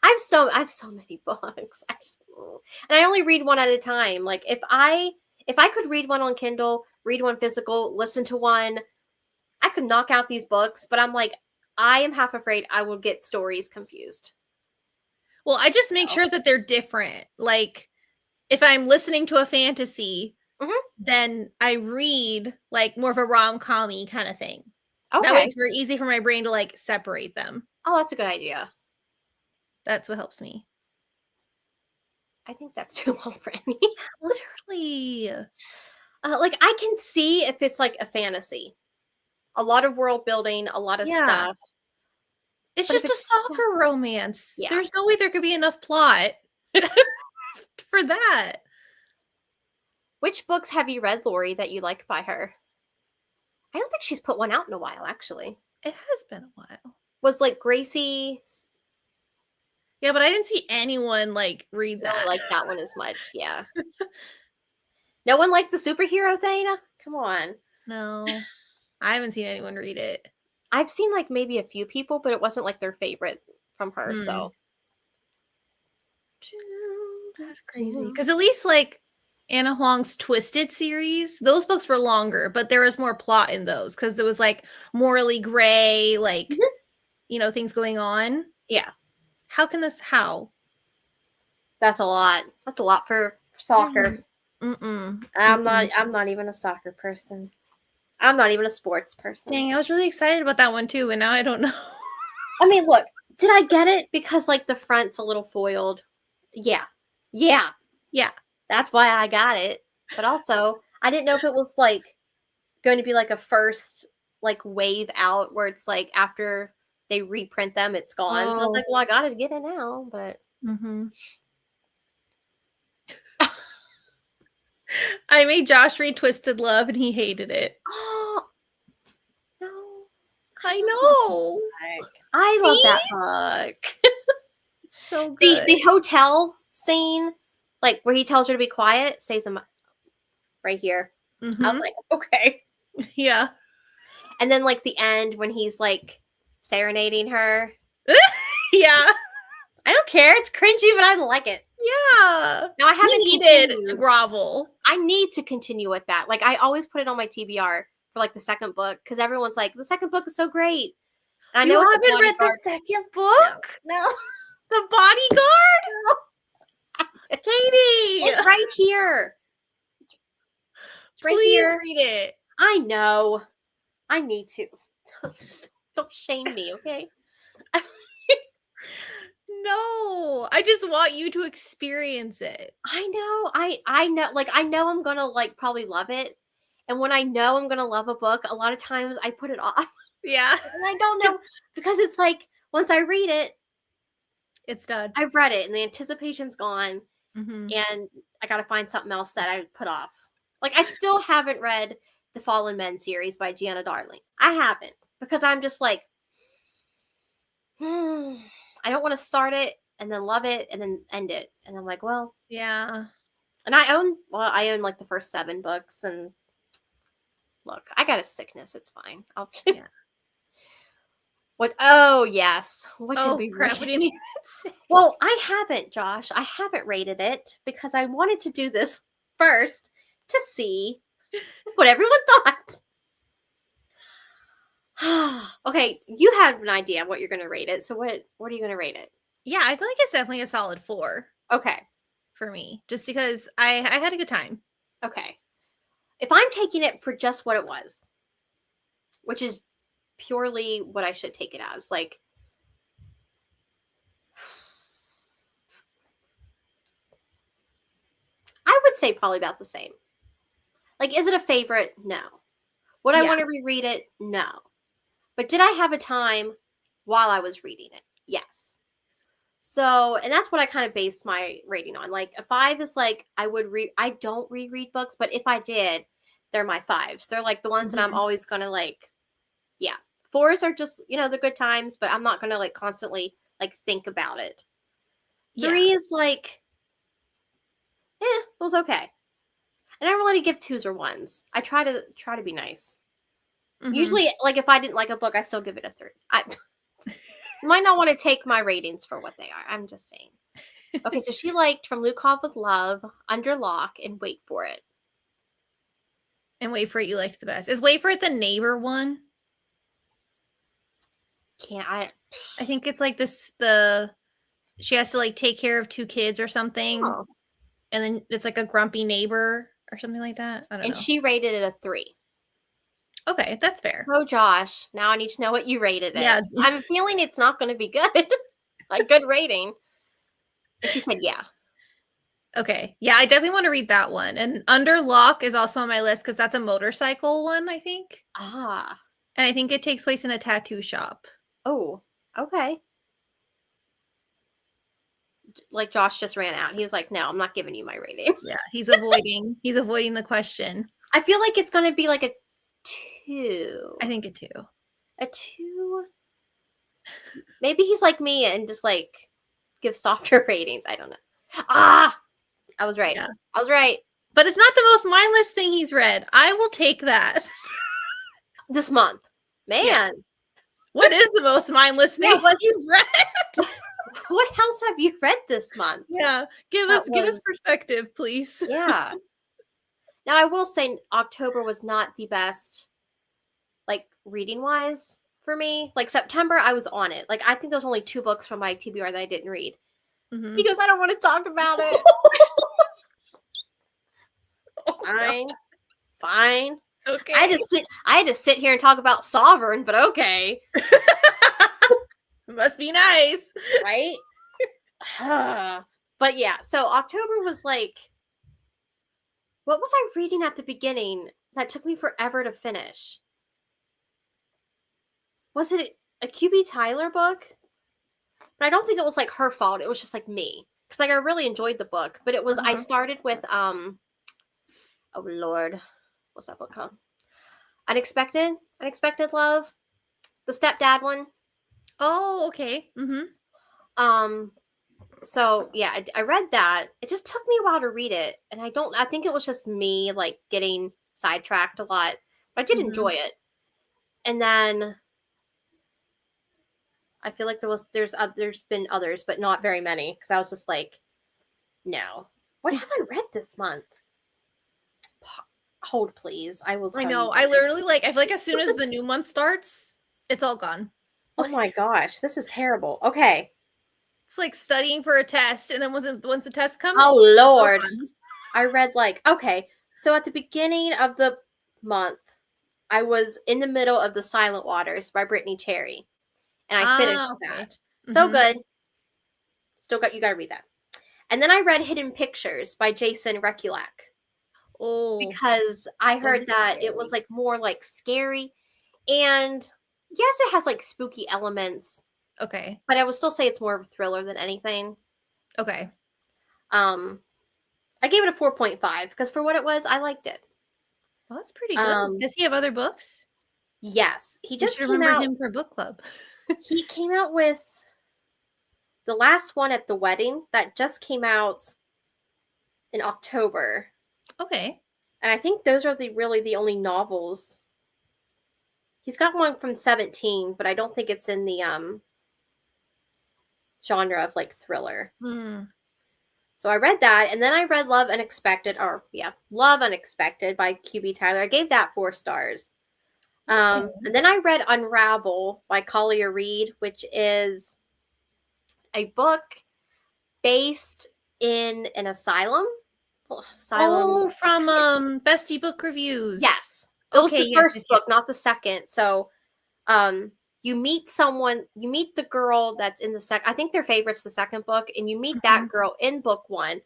I have so many books. And I only read one at a time. Like, if I could read one on Kindle, read one physical, listen to one, I could knock out these books, but I'm like, I am half afraid I will get stories confused. Well, I just make sure that they're different. Like, if I'm listening to a fantasy, then I read like more of a rom-com-y kind of thing. Okay. That way it's very easy for my brain to like separate them. Oh, that's a good idea. That's what helps me. I think that's too long for any. Literally. Like, I can see if it's like a fantasy. A lot of world building, a lot of stuff. It's But if just a soccer romance. Yeah. There's no way there could be enough plot for that. Which books have you read, Lori, that you like by her? I don't think she's put one out in a while, actually. It has been a while. Was like Gracie. Yeah, but I didn't see anyone like read that. I don't like that one as much. Yeah. No one liked the superhero thing? Come on. No. I haven't seen anyone read it. I've seen like maybe a few people, but it wasn't like their favorite from her. So that's crazy. Because at least like Anna Huang's Twisted series, those books were longer, but there was more plot in those because there was like morally gray, like things going on. Yeah. How? That's a lot. That's a lot for soccer. I'm not even a soccer person. I'm not even a sports person. Dang, I was really excited about that one too, and now I don't know. I mean, look, did I get it because like the front's a little foiled? Yeah. That's why I got it. But also, I didn't know if it was like going to be like a first like wave out where it's like after they reprint them, it's gone. So I was like, well, I got to get it now, but. I made Josh read Twisted Love and he hated it. Oh, no. I know. I love that book. It's so good. The hotel scene, like where he tells her to be quiet, stays in right here. I was like, okay. Yeah. And then like the end when he's like serenading her. Yeah. I don't care. It's cringy, but I like it. Yeah. Now I haven't needed to grovel. I need to continue with that. Like I always put it on my TBR for like the second book because everyone's like, the second book is so great. And I know you haven't read the second book? No. The Bodyguard? No. Katie! It's right here. It's right Please here. read it. I know. I need to. Don't shame me, okay? No, I just want you to experience it. I know. I know. Like I know I'm gonna like probably love it, and when I know I'm gonna love a book, a lot of times I put it off. Yeah, And I don't know because it's like once I read it, It's done. I've read it and the anticipation's gone, Mm-hmm. and I gotta find something else that I put off. Like, I still haven't read the Fallen Men series by Gianna Darling. I haven't, because I'm just like, I don't want to start it and then love it and then end it. And I'm like, well, Yeah. and I own like the first 7 books, and look, I got a sickness. It's fine. Yeah. What? Oh, yes. What did Oh we crap! read? We didn't even say. Well, I haven't, Josh. I haven't rated it because I wanted to do this first to see what everyone thought. Okay, you have an idea of what you're going to rate it. So what are you going to rate it? Yeah, I feel like it's definitely a solid 4 Okay. for me, just because I had a good time. Okay. If I'm taking it for just what it was, which is purely what I should take it as, like, I would say probably about the same. Like, is it a favorite? No. Would I Yeah. want to reread it? No. But did I have a time while I was reading it? Yes. So, and that's what I kind of base my rating on. Like, a 5 is like, I don't reread books, but if I did, they're my 5s. They're like the ones that I'm always going to like, yeah. 4s are just, the good times, but I'm not going to like constantly like think about it. 3 is like, it was okay. And I don't really give 2s or 1s. I try to be nice. Mm-hmm. Usually, like, if I didn't like a book, I still give it a 3. I might not want to take my ratings for what they are. I'm just saying. Okay, so she liked From Lukov with Love, Under Lock, and Wait for It. And Wait for It you liked the best. Is Wait for It the neighbor one? I think it's like she has to like take care of 2 kids or something. Oh. And then it's like a grumpy neighbor or something like that. I don't know. And she rated it a 3. Okay, that's fair. So Josh, now I need to know what you rated it. Yeah. I'm feeling it's not going to be good. Like, good rating. And she said, yeah. Okay. Yeah, I definitely want to read that one. And Under Lock is also on my list because that's a motorcycle one, I think. Ah. And I think it takes place in a tattoo shop. Oh, okay. Like, Josh just ran out. He was like, no, I'm not giving you my rating. Yeah, he's avoiding the question. I feel like it's going to be like a 2. I think a 2. A 2? Maybe he's like me and just like gives softer ratings. I don't know. Ah! I was right. Yeah. I was right. But it's not the most mindless thing he's read. I will take that. This month. Man. Yeah. What is the most mindless thing you've read? What else have you read this month? Yeah. Give us perspective, please. Yeah. Now, I will say October was not the best, like, reading-wise for me. Like, September, I was on it. Like, I think there's only 2 books from my TBR that I didn't read. Mm-hmm. Because I don't want to talk about it. Fine. Okay. I had to sit here and talk about Sovereign, but okay. Must be nice. Right? But yeah, so October was like, what was I reading at the beginning that took me forever to finish? Was it a QB Tyler book? But I don't think it was like her fault. It was just like me. Because like I really enjoyed the book. But it was, I started with, oh Lord. What's that book called? Unexpected Love. The stepdad one. Oh, okay. Mm-hmm. So yeah, I read that. It just took me a while to read it. And I think it was just me like getting sidetracked a lot. But I did enjoy it. And then I feel like there's been others, but not very many. Because I was just like, no. What have I read this month? Hold, please. I will tell you. I know. I literally I feel like as soon as the new month starts, it's all gone. Oh my gosh, this is terrible. Okay. It's like studying for a test, and then once the test comes, oh Lord, I read okay. So at the beginning of the month, I was in the middle of The Silent Waters by Brittany Cherry, and I finished that. So good. You gotta read that. And then I read Hidden Pictures by Jason Rekulak. Oh, because I heard that it was like more like scary, and yes, it has like spooky elements. Okay. but I would still say it's more of a thriller than anything. Okay. I gave it a 4.5 because for what it was, I liked it. Well, that's pretty good. Does he have other books? Yes, he We just should came remember out. him for book club. He came out with the last one at the wedding that just came out in October, Okay. and I think those are really the only novels. He's got one from 17, but I don't think it's in the genre of like thriller. Hmm. So I read that, and then I read Love Unexpected, Love Unexpected by QB Tyler. I gave that 4 stars. And then I read Unravel by Collier Reed, which is a book based in an asylum. Oh, from Bestie Book Reviews. Yes. It was Okay, the yes, first yes, book, not the second. So you meet the girl that's in the second. I think their favorite's the second book, and you meet that girl in book 1.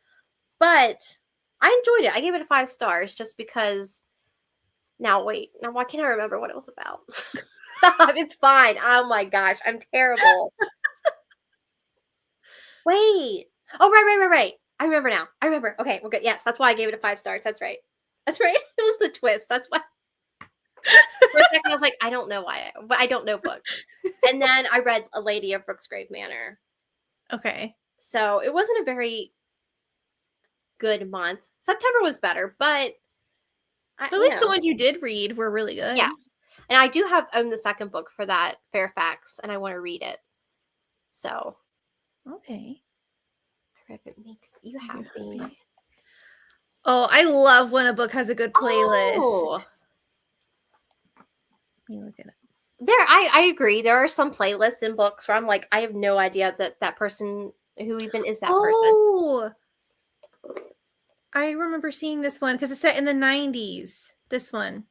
But I enjoyed it. I gave it a 5 stars just because. Now wait, now why can't I remember what it was about? Stop, it's fine. Oh my gosh, I'm terrible. Wait. Oh right. I remember now. I remember. Okay, we're good. Yes, that's why I gave it a 5 stars. That's right. That's right. It was the twist. That's why. For a second, I was like, I don't know why, but I don't know books. And then I read A Lady of Rooksgrave Manor. Okay. So it wasn't a very good month. September was better, but At least the ones you did read were really good. yes. And I do own the second book for that, Fairfax, and I want to read it. So Okay. if it makes you happy. Oh, I love when a book has a good playlist. Oh. Let me look at it. I agree. There are some playlists in books where I'm like, I have no idea that person, who even is that person. Oh, I remember seeing this one because it's set in the 90s. This one.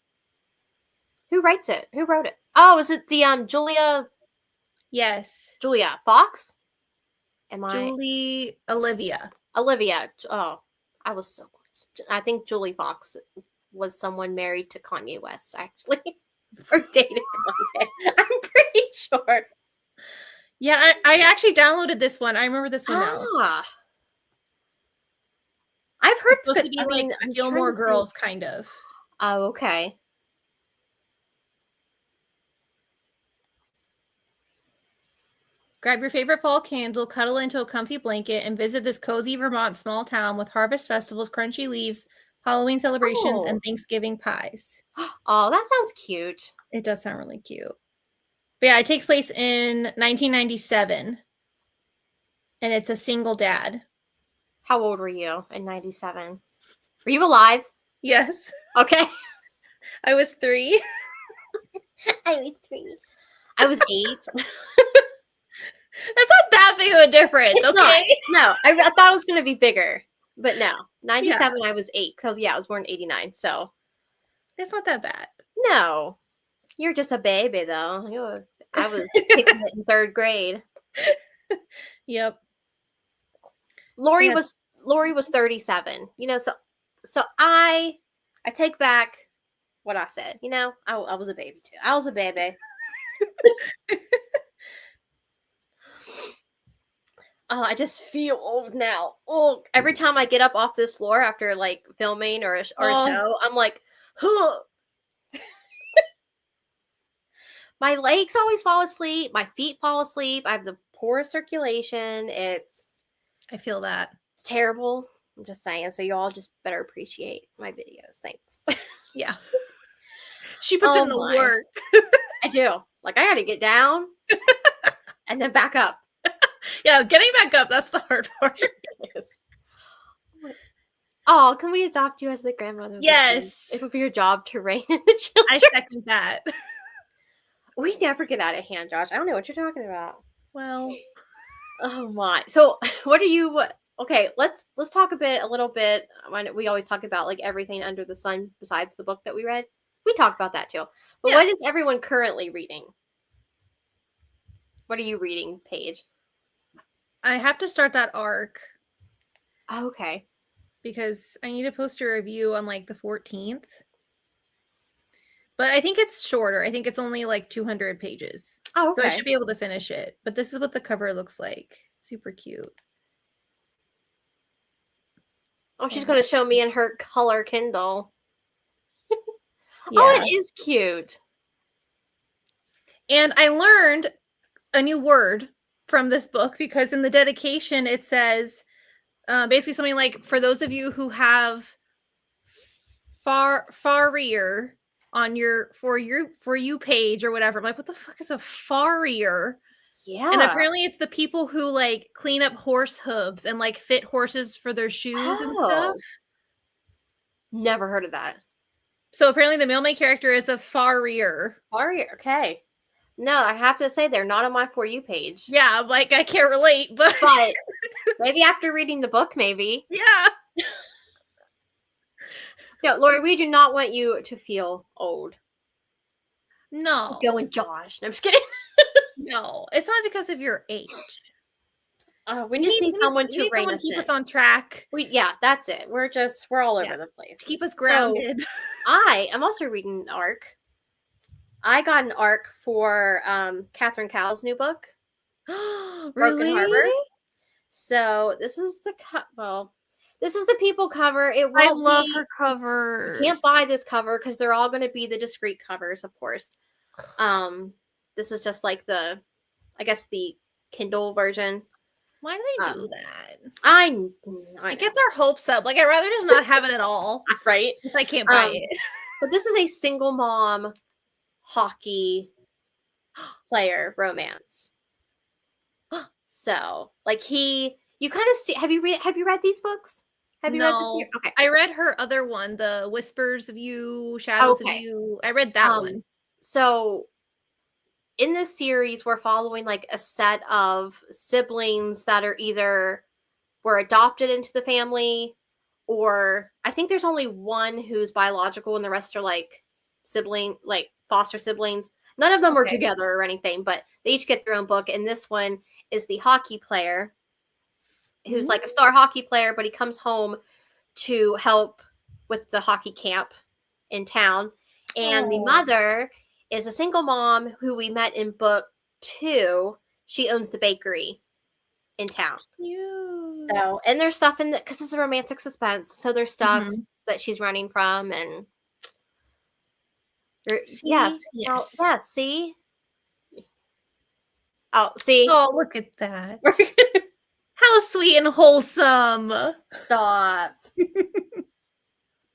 Who writes it? Who wrote it? Oh, is it the Julia Yes. Fox? Olivia. Olivia. Oh, I was so close. I think Julie Fox was someone married to Kanye West, actually. Or dated Kanye. I'm pretty sure. Yeah, I actually downloaded this one. I remember this one now. I've heard it's supposed to be like Gilmore Girls, kind of. Oh, okay. Grab your favorite fall candle, cuddle into a comfy blanket, and visit this cozy Vermont small town with harvest festivals, crunchy leaves, Halloween celebrations, and Thanksgiving pies. Oh, that sounds cute. It does sound really cute. But yeah, it takes place in 1997. And it's a single dad. How old were you in 97? Were you alive? Yes. Okay. I was 3. I was 3. I was 8. That's not that big of a difference, it's okay? Not. No, I thought it was going to be bigger. But no. 97, yeah. I was 8. Because, I was born in 89. So. It's not that bad. No. You're just a baby, though. I was kicking it in 3rd grade. Yep. Lori was 37. So I take back what I said. I was a baby too. I was a baby. Oh, I just feel old now. Oh, every time I get up off this floor after like filming or a show, I'm like, huh. My legs always fall asleep. My feet fall asleep. I have the poorest circulation. I feel that. It's terrible. I'm just saying. So you all just better appreciate my videos. Thanks. Yeah. She puts in the work. I do. Like, I got to get down and then back up. Yeah, getting back up, that's the hard part. Oh, can we adopt you as the grandmother? Yes. It would be your job to rein in the children. I second that. We never get out of hand, Josh. I don't know what you're talking about. Well. Oh, my. So, what are you... Okay, let's talk a little bit. We always talk about like everything under the sun besides the book that we read. We talked about that too. But what is everyone currently reading? What are you reading, Paige? I have to start that arc. Oh, okay. Because I need to post a review on like the 14th. But I think it's shorter. I think it's only like 200 pages. Oh, So I okay. should be able to finish it. But this is what the cover looks like. Super cute. Oh, she's And going to show me in her color Kindle. yeah. Oh, it is cute. And I learned a new word from this book because in the dedication it says basically something like, for those of you who have farrier on your for you page or whatever. I'm like, what the fuck is a farrier? Yeah. And apparently it's the people who like clean up horse hooves and like fit horses for their shoes and stuff. Never heard of that. So apparently the male main character is a farrier. Farrier, okay. No, I have to say they're not on my For You page. Yeah, like I can't relate, but maybe after reading the book, maybe. Yeah. No, Lori, we do not want you to feel old. No. Going Josh. No, I'm just kidding. No, it's not because of your age. We just need someone to rein us keep in. us on track. Yeah, that's it. We're all over the place. Keep us grounded. So, I am also reading an arc. I got an arc for Catherine Cowell's new book, Broken Harbor. So this is the this is the people cover. It won't I love her cover. You can't buy this cover because they're all going to be the discreet covers, of course. This is just like the Kindle version. Why do they do that? It gets our hopes up. Like, I'd rather just not have it at all. Right? If I can't buy it. But this is a single mom hockey player romance. So, like you kind of see. Have you read these books? Have you read this? Okay. I read her other one, The Whispers of You, Shadows of You. I read that one. So in this series, we're following like a set of siblings that are either were adopted into the family, or I think there's only one who's biological and the rest are like foster siblings. None of them are together or anything, but they each get their own book. And this one is the hockey player who's like a star hockey player, but he comes home to help with the hockey camp in town. And the mother is a single mom who we met in book 2. She owns the bakery in town. So, and there's stuff in because it's a romantic suspense. So there's stuff that she's running from, and yes. See. Oh, see. Oh, look at that. How sweet and wholesome. Stop.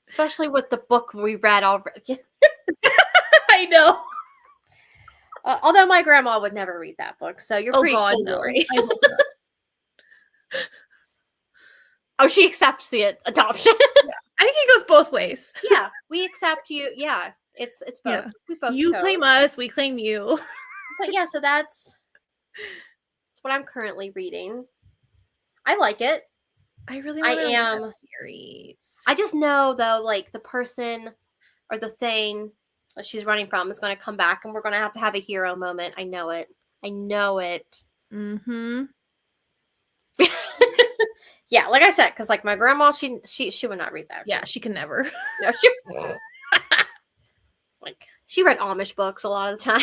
Especially with the book we read already. I know. Although my grandma would never read that book, so you're pretty cool, Lori. I hope not. Oh, she accepts the adoption. Yeah. I think it goes both ways. Yeah, we accept you. Yeah, it's both. Yeah. We both. You claim us, we claim you. But yeah, so that's what I'm currently reading. I like it. I really want to read that series. I just know though, like the person or the thing that she's running from is going to come back, and we're going to have a hero moment. I know it. Mm-hmm. Yeah, like I said, because like my grandma, she would not read that. Yeah, she can never. No, she read Amish books a lot of the time.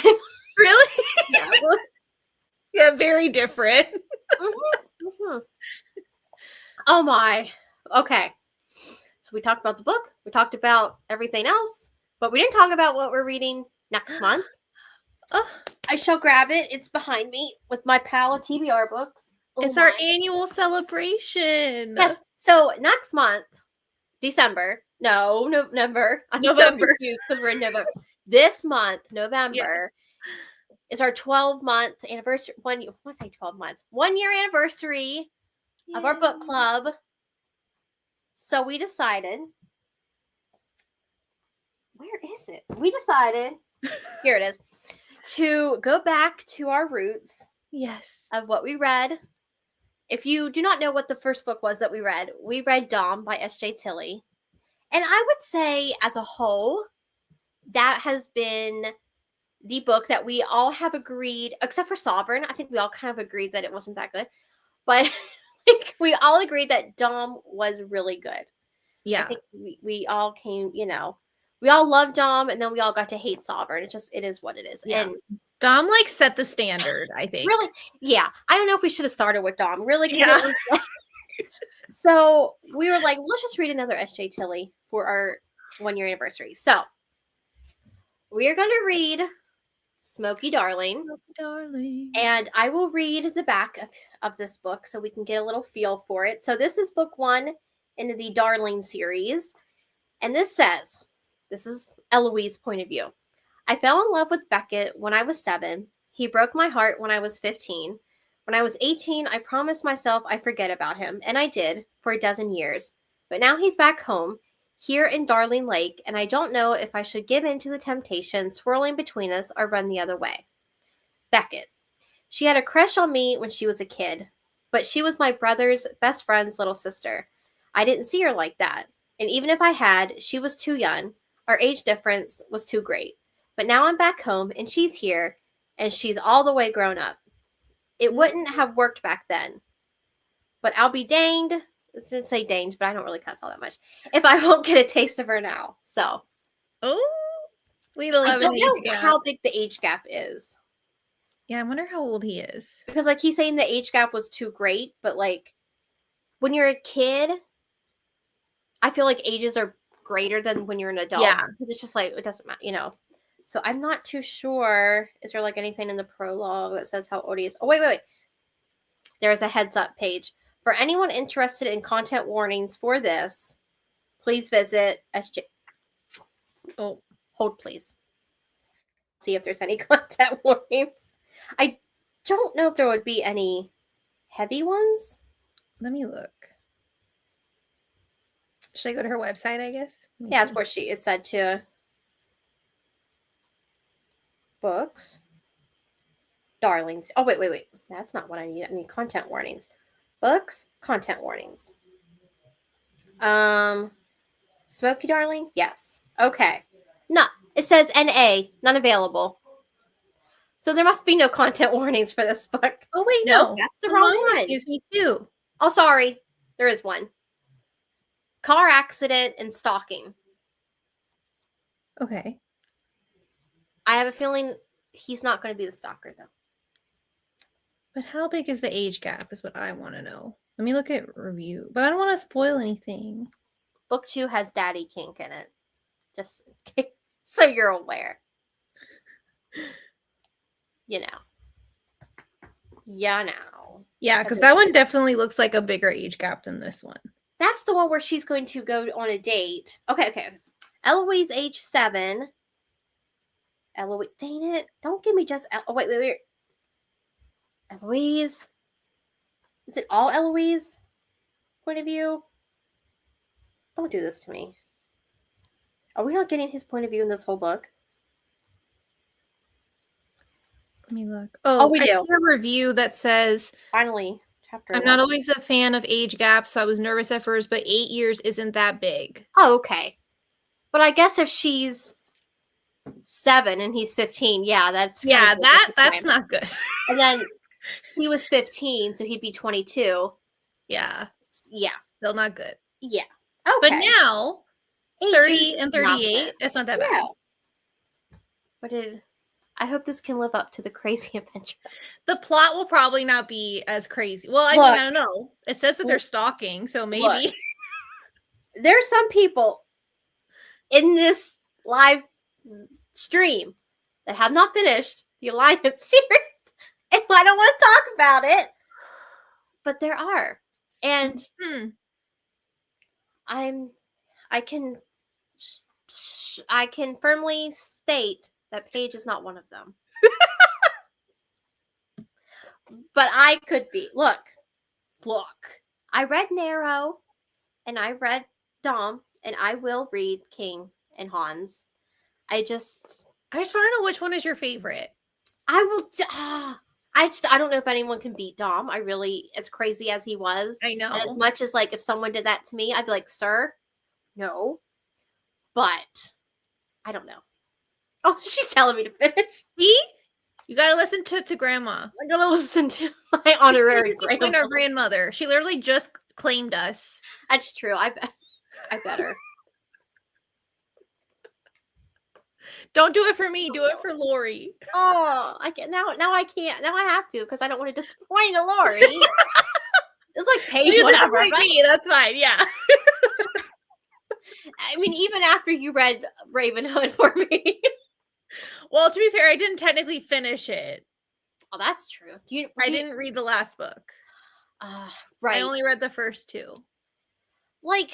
Really? Yeah. Yeah, very different. Oh my. Okay. So we talked about the book. We talked about everything else, but we didn't talk about what we're reading next month. I shall grab it. It's behind me with my pile of TBR books. It's our annual celebration. Yes. So next month, December. No, November. I'm so confused because we're in November. This month, November, is our 12-month anniversary. I want to say 12 months. 1 year anniversary of our book club. So we decided. Where is it? We decided. Here it is. To go back to our roots. Yes. Of what we read. If you do not know what the first book was that we read Dom by S.J. Tilley. And I would say as a whole, that has been the book that we all have agreed, except for Sovereign. I think we all kind of agreed that it wasn't that good. But we all agreed that Dom was really good. Yeah. I think we all came, we all love Dom, and then we all got to hate Sovereign. It is what it is. Yeah. And Dom like set the standard, I think. really, yeah, I don't know if we should have started with Dom. Really, 'cause Yeah. it was like- so we were like, let's just read another S.J. Tilly for our 1-year anniversary. So we are going to read Smoky Darling. Darling. And I will read the back of this book so we can get a little feel for it. So this is book 1 in the Darling series. And this says, this is Eloise's point of view. I fell in love with Beckett when I was 7. He broke my heart when I was 15. When I was 18, I promised myself I'd forget about him. And I did for a dozen years. But now he's back home, here in Darling Lake. And I don't know if I should give in to the temptation swirling between us or run the other way. Beckett. She had a crush on me when she was a kid, but she was my brother's best friend's little sister. I didn't see her like that, and even if I had, she was too young. Our age difference was too great. But now I'm back home, and she's here, and she's all the way grown up. It wouldn't have worked back then. But I'll be danged. I didn't say danged, but I don't really cuss all that much. If I won't get a taste of her now. So. Oh, we I 11 don't age know gap. how big the age gap is. Yeah, I wonder how old he is. Because, like, he's saying the age gap was too great, but, like, when you're a kid, I feel like ages are greater than when you're an adult. Yeah. Because it's just, like, it doesn't matter, you know. So I'm not too sure. Is there, like, anything in the prologue that says how old he is? Oh, wait. There's a heads up page. For anyone interested in content warnings for this, please visit SJ. Oh, hold, please. See if there's any content warnings. I don't know if there would be any heavy ones. Let me look. Should I go to her website, I guess? Yeah, that's where it said to books. Darlings. Oh, wait. That's not what I need. I need content warnings. Books, content warnings. Smoky Darling? Yes. Okay. No, it says NA, none available. So there must be no content warnings for this book. Oh, wait, Nope, no. that's the wrong one. Excuse me, too. Oh, sorry. There is one. Car accident and stalking. Okay. I have a feeling he's not going to be the stalker, though. But how big is the age gap is what I want to know. Let me look at review. But I don't want to spoil anything. Book 2 has daddy kink in it. Just so you're aware. You know. Yeah, because that one definitely looks like a bigger age gap than this one. That's the one where she's going to go on a date. Okay. Eloise, age 7. Eloise, dang it. Don't give me just... Oh, wait. Eloise. Is it all Eloise point of view? Don't do this to me. Are we not getting his point of view in this whole book? Let me look. Oh, we do. I see a review that says, Finally, chapter I'm 1. not always a fan of age gaps, so I was nervous at first, but 8 years isn't that big. Oh, okay. But I guess if she's 7 and he's 15, yeah, that's that's not good. And then he was 15, so he'd be 22. Yeah, Yeah, still not good. yeah. Okay. But now 30 and 38, that's not that bad. But I hope this can live up to the crazy adventure. The plot will probably not be as crazy. Well, I mean, I don't know. It says that they're stalking, so maybe. There's some people in this live stream that have not finished the Alliance series, and I don't want to talk about it. But there are, and I can firmly state that Paige is not one of them. But I could be. Look. I read Narrow, and I read Dom, and I will read King and Hans. I just want to know which one is your favorite. I will. I don't know if anyone can beat Dom. I really, as crazy as he was. I know. And as much as, like, if someone did that to me, I'd be like, sir, no. But I don't know. Oh, she's telling me to finish. See? You got to listen to Grandma. I'm going to listen to my honorary grandma. Our grandmother. She literally just claimed us. That's true. I better. Don't do it for me. Do it for Lori. Oh, I can't now. Now I can't. Now I have to because I don't want to disappoint Lori. It's like page You whatever. disappoint But, me. That's fine. Yeah. I mean, even after you read Ravenhood for me. Well, to be fair, I didn't technically finish it. Oh, that's true. I didn't read the last book. Right. I only read the first two. Like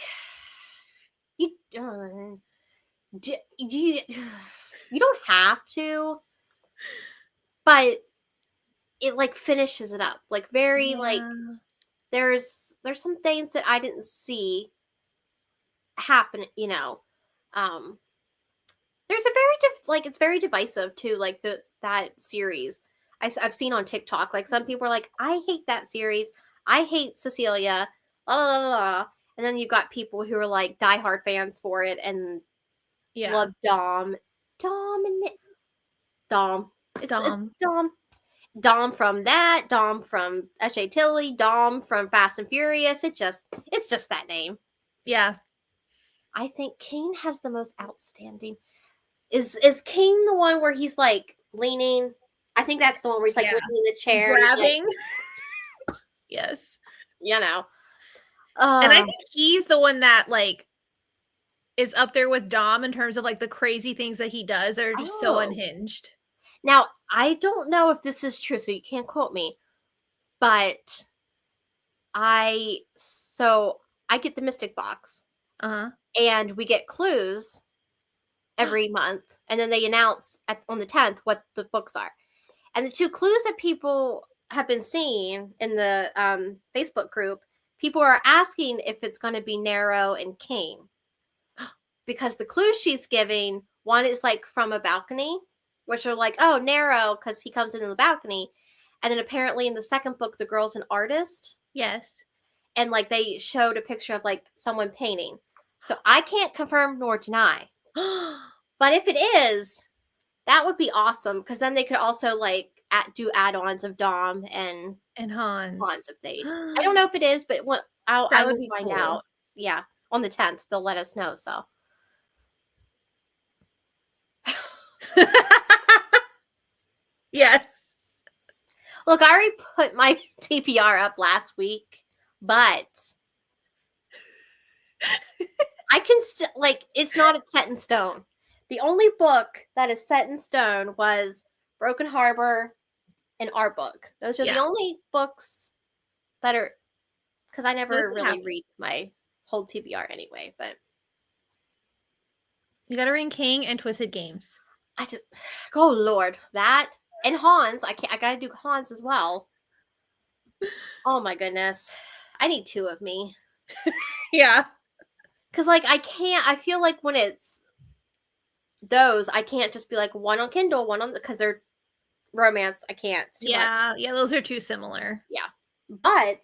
you, you don't have to, but it like finishes it up. Like very like there's some things that I didn't see happen. You know, there's a very it's very divisive too. Like that series. I've seen on TikTok. Like some people are like, I hate that series. I hate Cecilia. La la la la. And then you've got people who are like diehard fans for it and love Dom. Dom and Dom. It's Dom. Dom from that. Dom from S.J. Tilly. Dom from Fast and Furious. It's just that name. Yeah. I think King has the most outstanding. Is King the one where he's like leaning? I think that's the one where he's like leaning in the chair, grabbing. Like, yes. You know. And I think he's the one that like is up there with Dom in terms of like the crazy things that he does that are just so unhinged. Now, I don't know if this is true, so you can't quote me, but I get the Mystic Box. And we get clues every month, and then they announce on the 10th what the books are. And the two clues that people have been seeing in the Facebook group, people are asking if it's going to be Narrow and Kane. Because the clues she's giving, one is like from a balcony, which are like, oh, Narrow, because he comes in the balcony. And then apparently in the second book, the girl's an artist. Yes. And like they showed a picture of like someone painting. So I can't confirm nor deny. But if it is, that would be awesome. Because then they could also like do add-ons of Dom and Hans. If they. I don't know if it is, but I will find cool. out. Yeah. On the 10th, they'll let us know. So. Yes. Look, I already put my TPR up last week, but I can still it's not set in stone. The only book that is set in stone was Broken Harbor and our book. Those are the only books that are, because I never really read my whole TBR anyway, but you gotta read King and Twisted Games. Oh Lord, that and Hans. I gotta do Hans as well. Oh my goodness, I need two of me. Yeah, because I can't. I feel like when it's those, I can't just be like one on Kindle, one on because they're romance. I can't. It's too much. Yeah, those are too similar. Yeah, but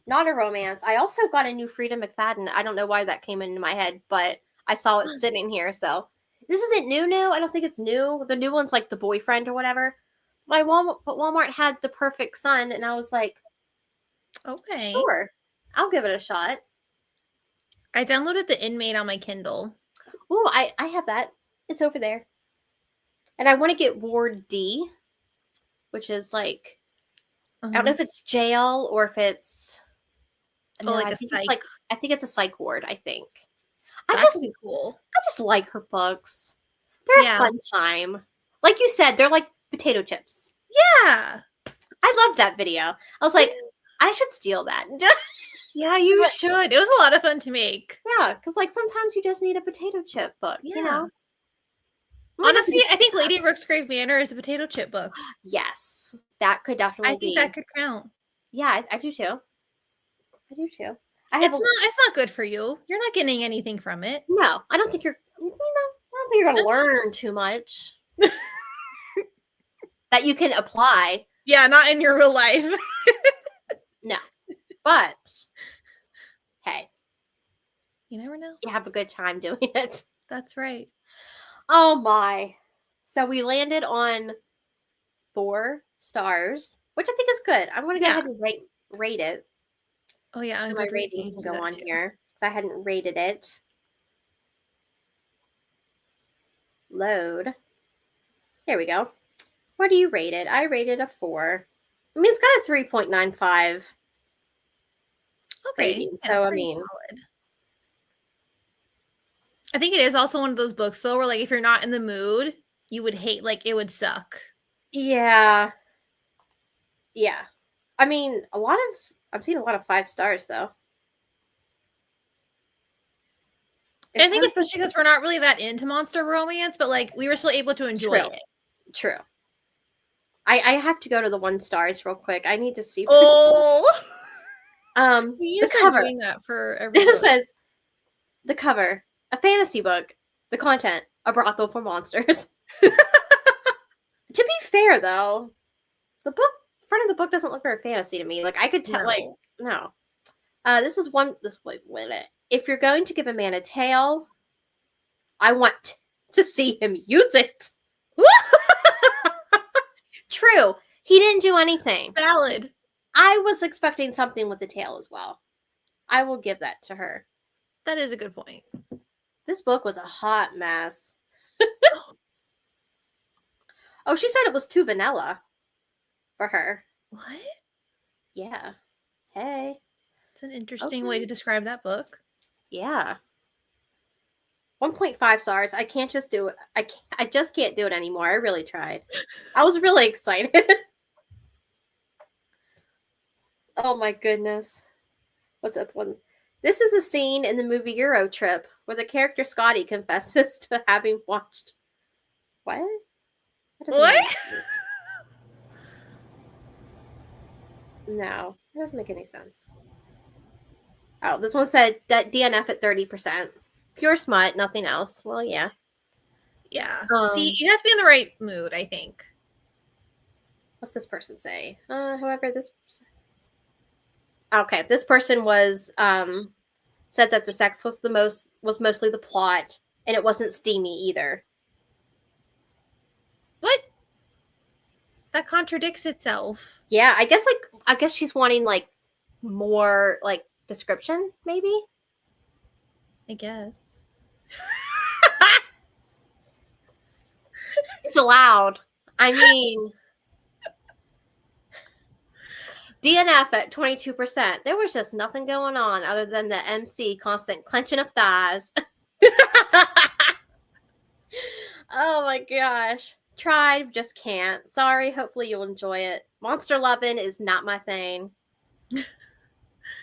not a romance. I also got a new Frida McFadden. I don't know why that came into my head, but I saw it sitting here. So this isn't new. I don't think it's new. The new one's like The Boyfriend or whatever. But Walmart had The Perfect Son, and I was like, okay, sure, I'll give it a shot. I downloaded The Inmate on my Kindle. Ooh, I have that. It's over there. And I want to get Ward D, which is like, I don't know if it's jail or if it's like a psych. I think it's a psych ward. I think. That's cool. I just like her books. They're a fun time. Like you said, they're like potato chips. Yeah, I loved that video. I was like, I should steal that. Yeah, you should. It was a lot of fun to make. Yeah, because sometimes you just need a potato chip book. You know. Honestly, I think Lady Rooksgrave Manor is a potato chip book. Yes, that could definitely. I think that could count. Yeah, I do too. It's not good for you. You're not getting anything from it. No, I don't think you're. I don't think you're gonna learn too much that you can apply. Yeah, not in your real life. No, but hey, you never know. You have a good time doing it. That's right. Oh my! So we landed on 4 stars, which I think is good. I'm gonna go ahead and rate it. Oh yeah, so my rating can go on here. I hadn't rated it. load. There we go. What do you rate it? I rated a 4. I mean, it's got a 3.95 Okay. rating. Yeah, So, I pretty mean, solid. I think it is also one of those books, though, where, like, if you're not in the mood, you would hate, like, it would suck. yeah. Yeah. I mean, I've seen a lot of 5 stars, though. And I think especially because we're not really that into monster romance, but, like, we were still able to enjoy it. True. I have to go to the 1 stars real quick. I need to see. Oh! We The start cover. doing that for every It book. says, the cover, a fantasy book. The content, a brothel for monsters. To be fair, though, the front of the book doesn't look very fantasy to me. Like, I could tell, no. This is one, wait. If you're going to give a man a tail, I want to see him use it. True. He didn't do anything. Valid. I was expecting something with the tail as well. I will give that to her. That is a good point. This book was a hot mess. Oh, she said it was too vanilla for her. What? Yeah. Hey. It's an interesting way to describe that book. Yeah. 1.5 stars. I can't just do it. I just can't do it anymore. I really tried. I was really excited. Oh my goodness. What's that one? This is a scene in the movie Euro Trip where the character Scotty confesses to having watched. What? What? No, it doesn't make any sense. Oh, this one said that DNF at 30%. Pure smut, nothing else. Well, yeah. Yeah. See, you have to be in the right mood, I think. What's this person say? However, this. Okay, this person was said that the sex was mostly the plot, and it wasn't steamy either. What? That contradicts itself. Yeah, I guess she's wanting like more like description, maybe. I guess. It's allowed. I mean, DNF at 22%. There was just nothing going on other than the MC constant clenching of thighs. Oh my gosh. Tried, just can't. Sorry, hopefully you'll enjoy it. Monster loving is not my thing.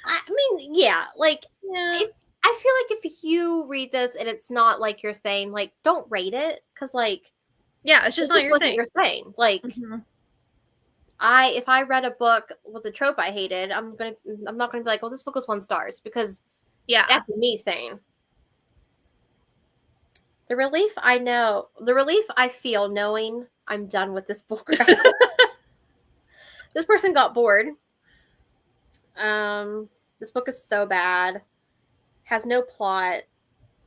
I mean, yeah, like, Yeah. I feel like if you read this and it's not like your thing, like, don't rate it, because, like, yeah, it's just not your thing. Your thing. Like, if I read a book with a trope I hated, I'm not gonna be like, well, this book was 1 star, because that's a me thing. The relief I feel knowing I'm done with this book. This person got bored. This book is so bad. Has no plot.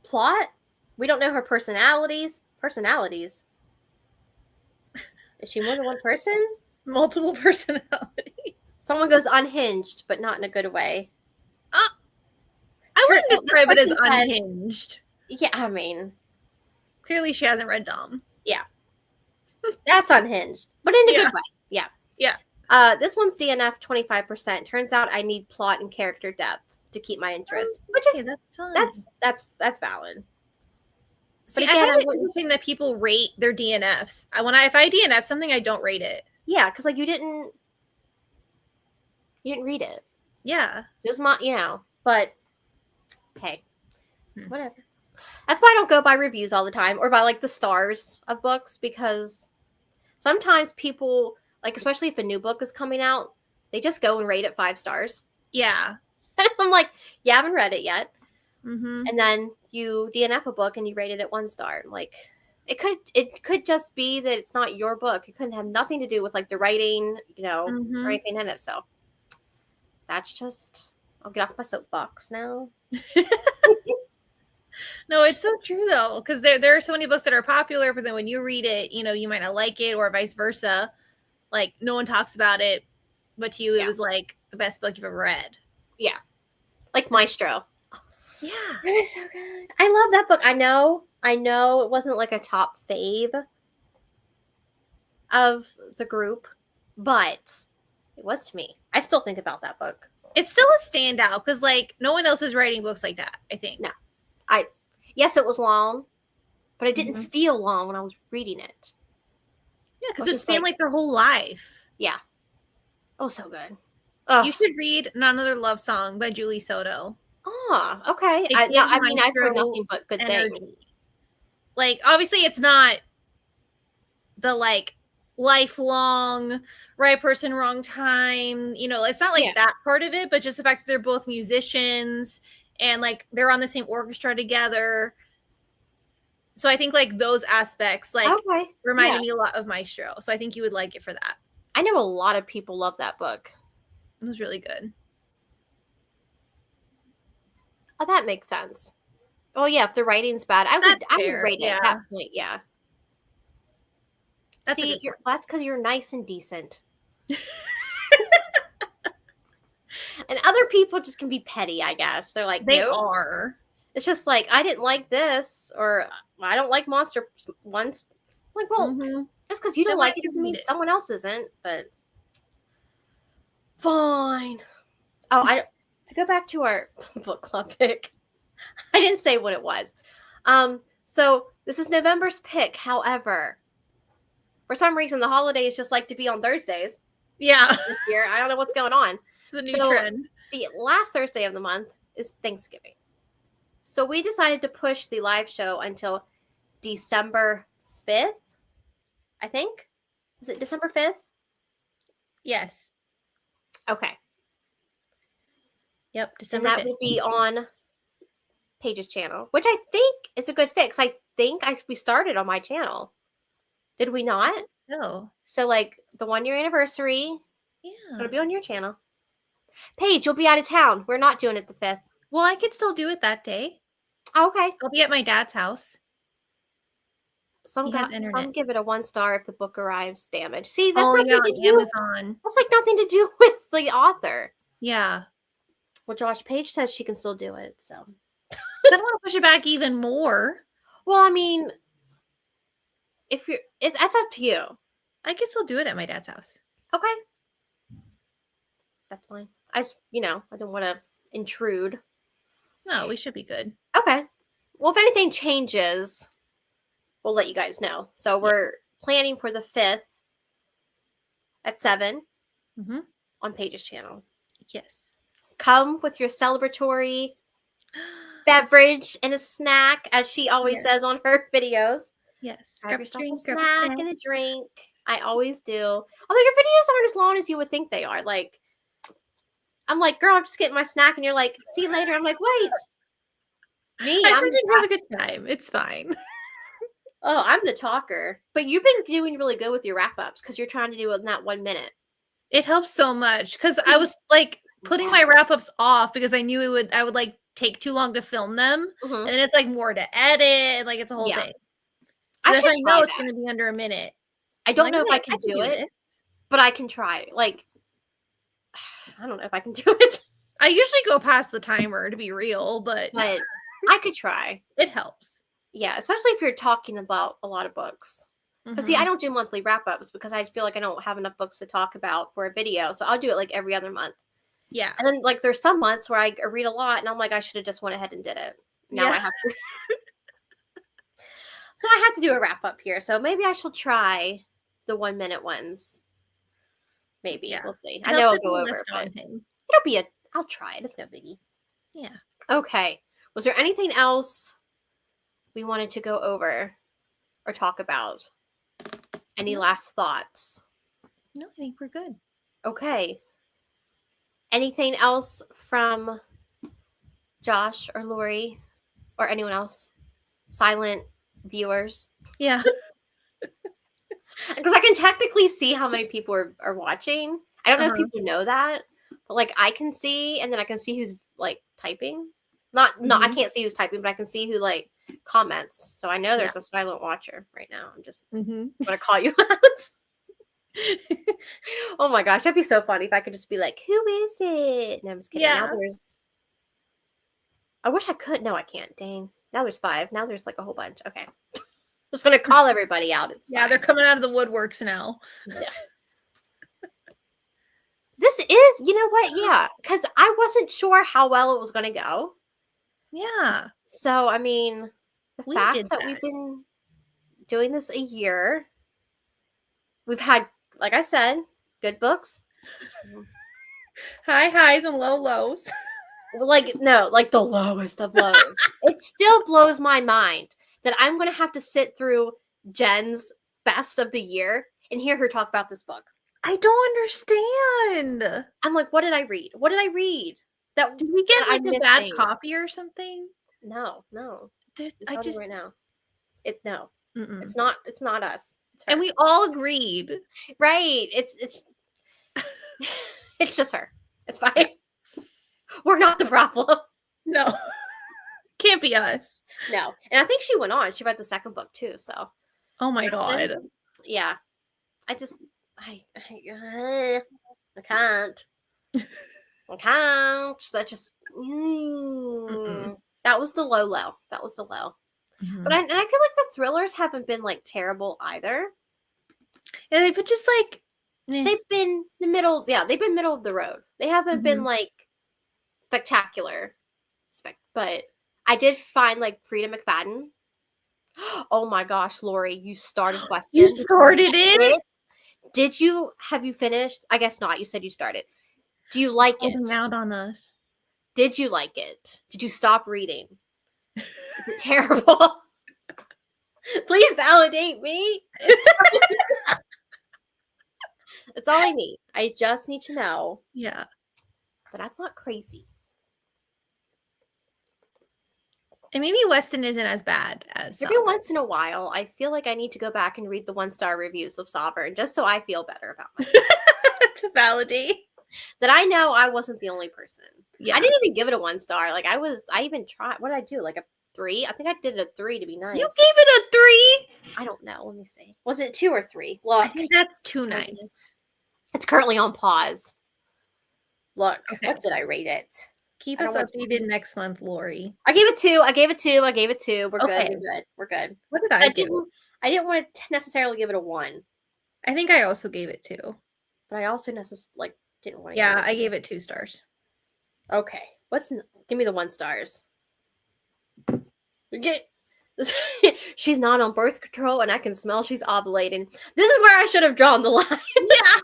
Plot? We don't know her personalities. Personalities. Is she more than one person? Multiple personalities. Someone goes unhinged, but not in a good way. I wouldn't describe it as unhinged. Yeah, I mean, clearly she hasn't read Dom. Yeah. That's unhinged, but in a good way. Yeah. Yeah. This one's DNF 25%. Turns out I need plot and character depth to keep my interest, which is that's valid. See, but again, I find it interesting that people rate their DNFs. If I DNF something, I don't rate it. Yeah, because like you didn't read it. Yeah, just not, but hey, whatever. That's why I don't go by reviews all the time or by like the stars of books, because sometimes people, like, especially if a new book is coming out, they just go and rate it 5 stars. Yeah. And I'm like, you haven't read it yet. Mm-hmm. And then you DNF a book and you rated it 1 star. Like, it could just be that it's not your book. It couldn't have nothing to do with like the writing, or anything in it. So that's just, I'll get off my soapbox now. No, it's so true though, because there are so many books that are popular, but then when you read it, you might not like it, or vice versa. Like, no one talks about it, but to you, it was like the best book you've ever read. Yeah, like Maestro. Yeah, it was so good. I love that book. I know I know it wasn't like a top fave of the group, but it was to me. I still think about that book. It's still a standout because like no one else is writing books like that, I think. No. Yes, it was long, but it didn't Mhm. feel long when I was reading it. Yeah, because Which it is spanned like their whole life. Yeah. Oh, so good. Oh, You should read Not Another Love Song by Julie Soto. Okay. It gives I've heard maestro nothing but good things. energy. Like, obviously, it's not the like lifelong right person, wrong time. You know, it's not like Yeah. that part of it, but just the fact that they're both musicians and like they're on the same orchestra together. So I think like those aspects like Okay. reminded Yeah. me a lot of Maestro. So I think you would like it for that. I know a lot of people love that book. It was really good. Oh, that makes sense. Oh yeah, if the writing's bad, I would fair, rate it yeah. at that point. Yeah. That's a See, good point. that's because you're nice and decent. And other people just can be petty, I guess. They're like, They nope. are. It's just like, I didn't like this, or I don't like monster ones. Like, well, just because you don't like it doesn't mean someone else isn't. But fine. Oh, to go back to our book club pick, I didn't say what it was. So this is November's pick. However, for some reason, the holidays just like to be on Thursdays. Yeah. This year, I don't know what's going on. It's a new trend. The last Thursday of the month is Thanksgiving. So we decided to push the live show until December 5th, I think. Is it December 5th? Yes. Okay. Yep, December And that 5th. will be on Paige's channel, which I think is a good fix. I think we started on my channel. Did we not? No. So like the 1 year anniversary, Yeah. it's going to be on your channel. Paige, you'll be out of town. We're not doing it the 5th. Well, I could still do it that day. Oh, okay. I'll be at my dad's house. Some give it a 1 star if the book arrives damaged. See, that's nothing to do Amazon. That's like nothing to do with the author. Yeah. Well, Josh, Paige says she can still do it, so. I don't want to push it back even more. Well, I mean, if that's up to you. I could still do it at my dad's house. Okay. That's fine. I don't want to intrude. No, we should be good. Okay. Well, if anything changes, we'll let you guys know. So we're planning for the 5th at 7 on Paige's channel. Yes. Come with your celebratory beverage and a snack, as she always says on her videos. Yes. Grab yourself a snack and a drink. I always do. Although your videos aren't as long as you would think they are. Like, I'm like, girl, I'm just getting my snack, and you're like, see you later. I'm like, wait. I just have a good time. It's fine. Oh, I'm the talker. But you've been doing really good with your wrap-ups because you're trying to do it in that 1 minute. It helps so much because I was like putting my wrap-ups off because I knew I would like take too long to film them. And then it's like more to edit, and like it's a whole thing. I know it's going to be under a minute. I don't know if I can do it, but I can try. Like, I don't know if I can do it. I usually go past the timer, to be real, but I could try. It helps. Yeah, especially if you're talking about a lot of books. But see, I don't do monthly wrap-ups because I feel like I don't have enough books to talk about for a video. So I'll do it like every other month. Yeah. And then like there's some months where I read a lot and I'm like, I should have just went ahead and did it. Now I have to. So I have to do a wrap-up here. So maybe I shall try the 1 minute ones. Maybe. We'll see. I know I'll go over, but I'll try it. It's no biggie. Yeah. Okay. Was there anything else we wanted to go over or talk about? Any last thoughts? No, I think we're good. Okay. Anything else from Josh or Lori or anyone else? Silent viewers? Yeah. Because I can technically see how many people are watching. I don't know if people know that, but like I can see, and then I can see who's like typing. Not I can't see who's typing, but I can see who like comments. So I know there's a silent watcher right now. I'm just going to call you out. Oh my gosh, that'd be so funny if I could just be like, who is it? No, I'm just kidding. Yeah. Now I wish I could. No, I can't. Dang. Now there's 5. Now there's like a whole bunch. Okay. I'm just going to call everybody out. It's Yeah, fine. they're coming out of the woodworks now. Yeah. This is, you know what? Yeah, because I wasn't sure how well it was going to go. Yeah. So, I mean, the We fact did that we've been doing this a year, we've had, like I said, good books. High highs and low lows. Like, no, like the lowest of lows. It still blows my mind that I'm going to have to sit through Jen's best of the year and hear her talk about this book. I don't understand. I'm like, what did I read? What did I read? That Did we get that like I'm a bad missing? copy or something? No. Dude, I'm telling you right now. No. Mm-mm. It's not us. It's her. And we all agreed. Right. It's it's just her. It's fine. We're not the problem. No. Can't be us. No. And I think she went on. She read the second book too, so. Oh my god. Yeah. I can't. I can't. That just that was the low. That was the low. Mm-hmm. But I feel like the thrillers haven't been like terrible either. And they've been just like they've been the middle. Yeah, they've been middle of the road. They haven't been like spectacular. But I did find like Frida McFadden. Oh my gosh, Lori, you started Weston. You started it? Have you finished? I guess not. You said you started. Do you like it? Holding out on us. Did you like it? Did you stop reading? Is it terrible? Please validate me. That's all I need. I just need to know. Yeah. That I'm not crazy. And maybe Weston isn't as bad as every once in a while. I feel like I need to go back and read the 1-star reviews of Sovereign just so I feel better about myself. To validate that I know I wasn't the only person. Yeah. I didn't even give it a 1-star. Like I even tried. What did I do? Like a 3? I think I did a 3 to be nice. You gave it a 3? I don't know. Let me see. Was it 2 or 3? Look, I think that's too nice. It's currently on pause. Look, okay. What did I rate it? Keep us updated next month, Lori. I gave it 2. We're good. We're good. What did I give? I didn't want to necessarily give it a 1. I think I also gave it 2. But I also didn't want to. Yeah, I gave it 2 stars. Okay. Give me the 1 stars. She's not on birth control and I can smell she's ovulating. This is where I should have drawn the line. Yeah.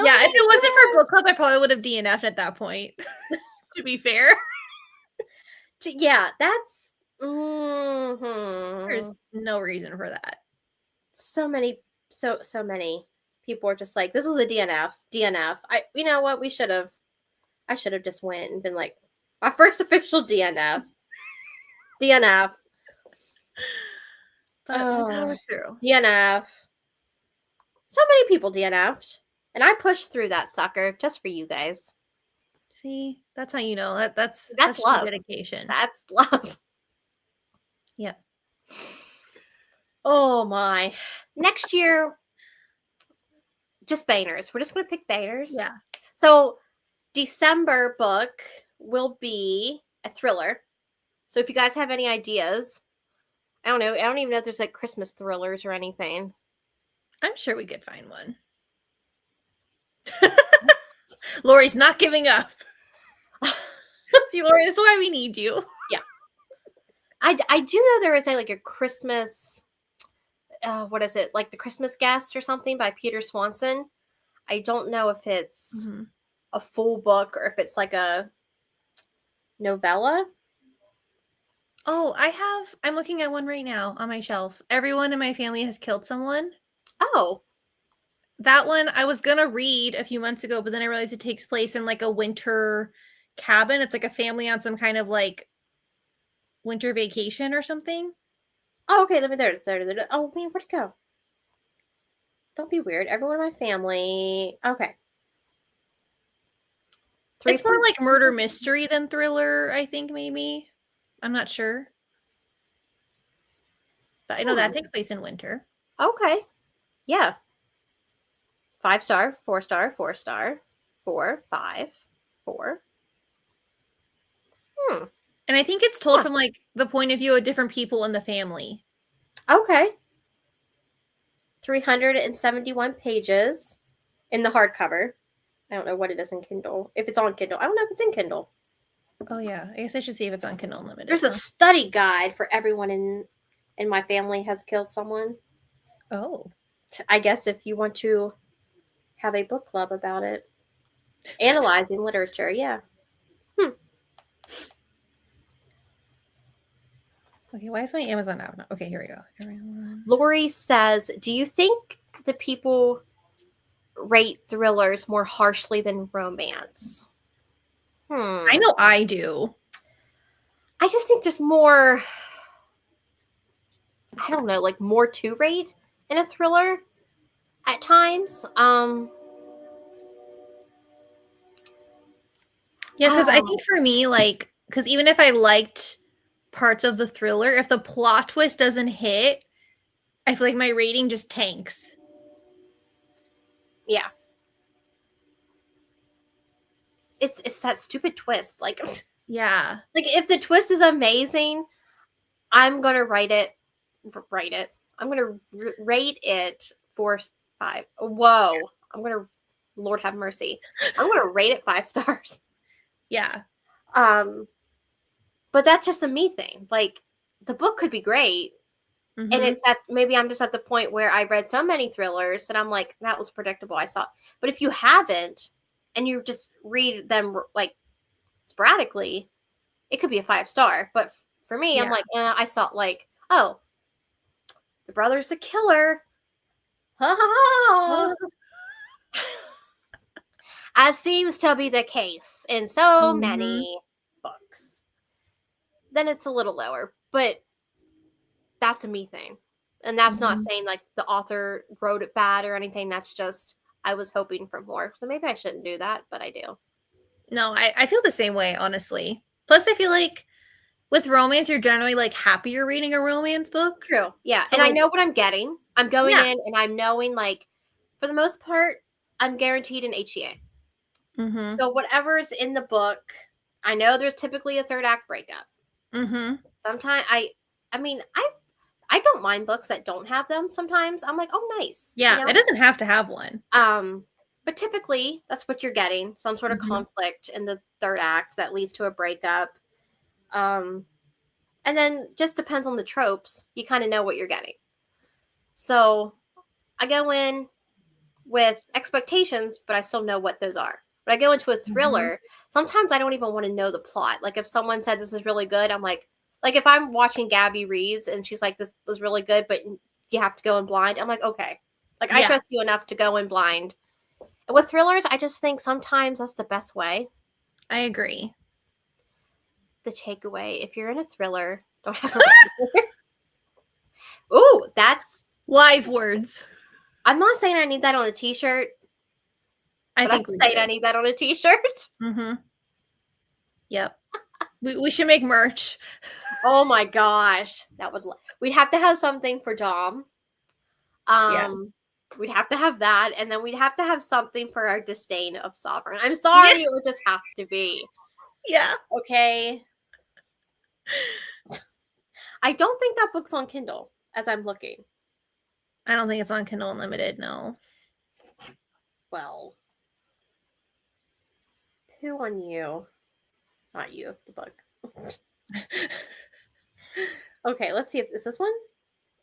Yeah, if it wasn't for book club, I probably would have DNF'd at that point. To be fair. Yeah, that's there's no reason for that. So many people are just like, this was a DNF. You know what? I should have just went and been like, my first official DNF. DNF. But that was true. DNF. So many people DNF'd. And I pushed through that sucker just for you guys. See, that's how you know that's love. Dedication. That's love. Yeah. Oh my. Next year, just bangers. We're just going to pick bangers. Yeah. So December book will be a thriller. So if you guys have any ideas, I don't know. I don't even know if there's like Christmas thrillers or anything. I'm sure we could find one. Lori's not giving up. See, Lori, this is why we need you. Yeah. I do know there is a Christmas, what is it? Like The Christmas Guest or something by Peter Swanson. I don't know if it's a full book or if it's like a novella. Oh, I'm looking at one right now on my shelf. Everyone in my family has killed someone. Oh. That one I was going to read a few months ago, but then I realized it takes place in like a winter cabin. It's like a family on some kind of like winter vacation or something. Oh, okay. There. Oh, man, where'd it go? Don't be weird. Everyone in my family. Okay. It's more like murder mystery than thriller, I think, maybe. I'm not sure. But I know that takes place in winter. Okay. Yeah. 5-star, 4-star, 4-star, 4, 5, 4. And And I think it's told Huh. from like the point of view of different people in the family. Okay. 371 pages in the hardcover. I don't know what it is in Kindle. If it's on Kindle. I don't know if it's in Kindle. Oh yeah, I guess I should see if it's on Kindle Unlimited. There's a study guide for everyone in my family has killed someone. Oh. I guess if you want to have a book club about it. Analyzing literature, yeah. Okay, why is my Amazon app not? Okay, here we go. Lori says, do you think the people rate thrillers more harshly than romance? I know I do. I just think there's more, I don't know, like more to rate in a thriller at times. Yeah, because I think for me, like, because even if I liked parts of the thriller, if the plot twist doesn't hit, I feel like my rating just tanks. Yeah. It's that stupid twist. Like Yeah. like if the twist is amazing, I'm gonna rate it. I'm gonna rate it 4.5. Whoa! I'm gonna, Lord have mercy. I'm gonna rate it 5 stars. Yeah. But that's just a me thing. Like the book could be great, and it's at maybe I'm just at the point where I read so many thrillers that I'm like that was predictable. I saw, but if you haven't and you just read them like sporadically, it could be a 5 star. But for me, I'm like, I saw like, oh, the brother's the killer. As seems to be the case in so many books. Then it's a little lower, but that's a me thing. And that's not saying like the author wrote it bad or anything. That's just, I was hoping for more. So maybe I shouldn't do that, but I do. No, I feel the same way, honestly. Plus, I feel like with romance, you're generally like happier reading a romance book. True. Yeah. So, And I like, know what I'm getting. I'm going Yeah. in and I'm knowing like, for the most part, I'm guaranteed an HEA. So whatever's in the book, I know there's typically a third act breakup. Sometimes I mean, I don't mind books that don't have them. Sometimes I'm like, oh, nice. Yeah, You know? it doesn't have to have one. But typically that's what you're getting, some sort of conflict in the third act that leads to a breakup. And then just depends on the tropes. You kind of know what you're getting. So I go in with expectations, but I still know what those are. But I go into a thriller, sometimes I don't even want to know the plot. Like if someone said this is really good, I'm like if I'm watching Gabby reads and she's like, this was really good, but you have to go in blind, I'm like, okay. Like I trust you enough to go in blind. And with thrillers, I just think sometimes that's the best way. I agree. The takeaway, if you're in a thriller, don't have a Ooh, that's wise words. I'm not saying I need that on a t-shirt. I'm saying I need that on a t-shirt. Yep. We should make merch. Oh my gosh. We'd have to have something for Dom. We'd have to have that, and then we'd have to have something for our disdain of Sovereign. I'm sorry, it would just have to be. Yeah. Okay. I don't think that book's on Kindle as I'm looking. I don't think it's on Kindle Unlimited, no. Well, who on you? Not you, the book. Okay, let's see if this one.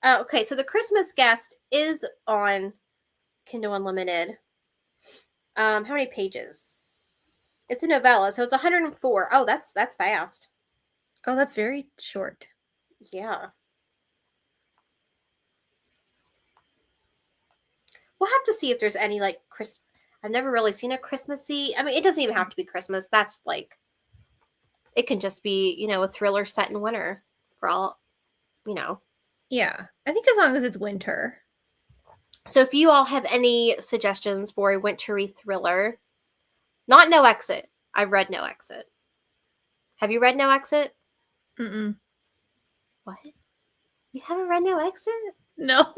Okay, so The Christmas Guest is on Kindle Unlimited. How many pages? It's a novella, so it's 104. Oh, that's fast. Oh, that's very short. Yeah. We'll have to see if there's any like I've never really seen a Christmassy. I mean, it doesn't even have to be Christmas. That's like, it can just be, a thriller set in winter for all, Yeah, I think as long as it's winter. So if you all have any suggestions for a wintry thriller, not No Exit. I've read No Exit. Have you read No Exit? What? You haven't read No Exit? No.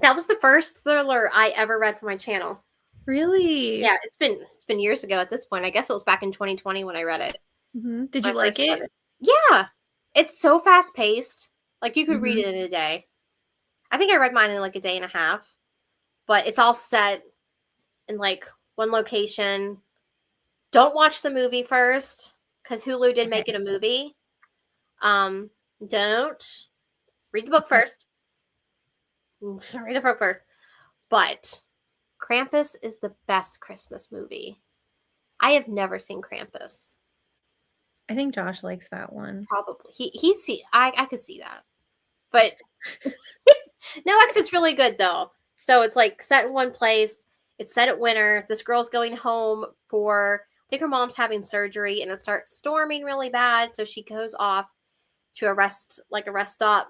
That was the first thriller I ever read for my channel. Really? Yeah, it's been years ago at this point. I guess it was back in 2020 when I read it. Did you like it? Yeah. It's so fast paced. Like you could read Mhm. it in a day. I think I read mine in like a day and a half. But it's all set in like one location. Don't watch the movie first because Hulu did Okay. make it a movie. Um, don't read the book Okay. first. Read the book first. But Krampus is the best Christmas movie. I have never seen Krampus. I think Josh likes that one. Probably I could see that, but no, because it's really good though. So it's like set in one place. It's set at winter. This girl's going home for I think her mom's having surgery, and it starts storming really bad. So she goes off to a rest stop.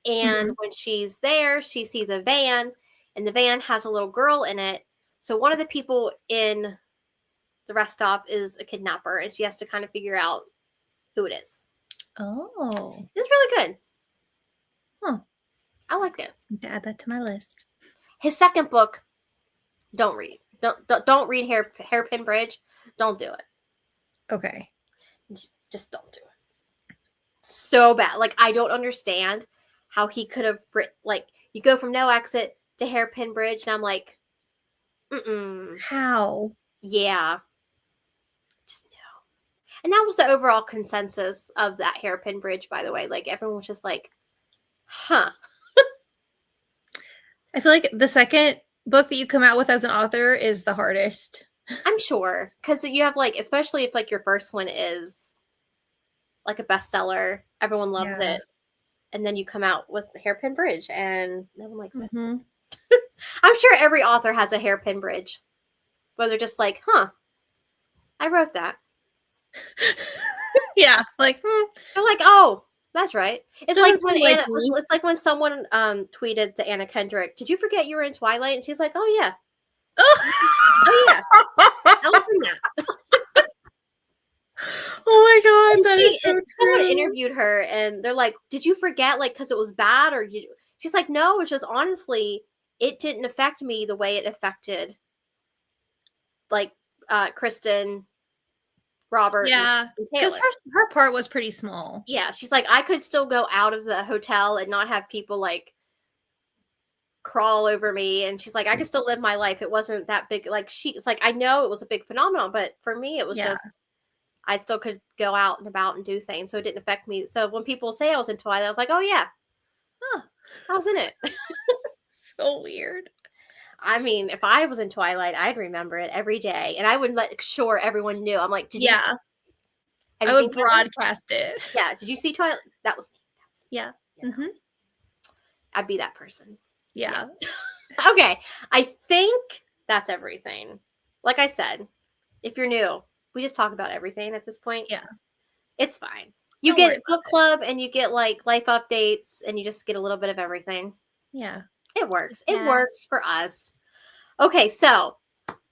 And Mhm. when she's there, she sees a van, and the van has a little girl in it. So one of the people in the rest stop is a kidnapper, and she has to kind of figure out who it is. Oh. It's really good. Huh. I liked it. Need to add that to my list. His second book, don't read. Don't read Hairpin Bridge. Don't do it. Okay. Just don't do it. So bad. Like I don't understand how he could have like you go from No Exit to Hairpin Bridge, and I'm like, How? yeah, just no. And that was the overall consensus of that Hairpin Bridge, by the way. Like everyone was just like, huh. I feel like the second book that you come out with as an author is the hardest. I'm sure because you have like, especially if like your first one is like a bestseller, everyone loves Yeah. it, and then you come out with the Hairpin Bridge, and no one likes it. Mhm. I'm sure every author has a Hairpin Bridge, where they're just like, huh, I wrote that. Yeah. Like, They're like, oh, that's right. It's like doesn't when seem like Anna. me. It's like when someone tweeted to Anna Kendrick, "Did you forget you were in Twilight?" And she was like, "Oh yeah, oh yeah, I was in that." Oh my And god, that is so someone true. interviewed her, and they're like, "Did you forget, like, because it was bad, or did?" She's like, "No, it's just honestly, it didn't affect me the way it affected like Kristen, Robert, Yeah, and because Taylor." her part was pretty small. Yeah, she's like, I could still go out of the hotel and not have people like crawl over me, and she's like, I could still live my life. It wasn't that big. Like she's like, I know it was a big phenomenon, but for me, it was Yeah. just I still could go out and about and do things, so it didn't affect me. So when people say I was in Twilight, I was like, oh yeah, Huh. I was in it. So weird. I mean, if I was in Twilight, I'd remember it every day, and I would make sure everyone knew. I'm like, Yeah, have I you seen would Twilight? broadcast it. Yeah, did you see Twilight? That was me. Yeah. You know, Mhm. I'd be that person. Yeah. Okay, I think that's everything. Like I said, if you're new, we just talk about everything at this point. Yeah. It's fine. You Don't worry get about book club and you get like life updates and you just get a little bit of everything. Yeah. It works. It Yeah. works for us. Okay, so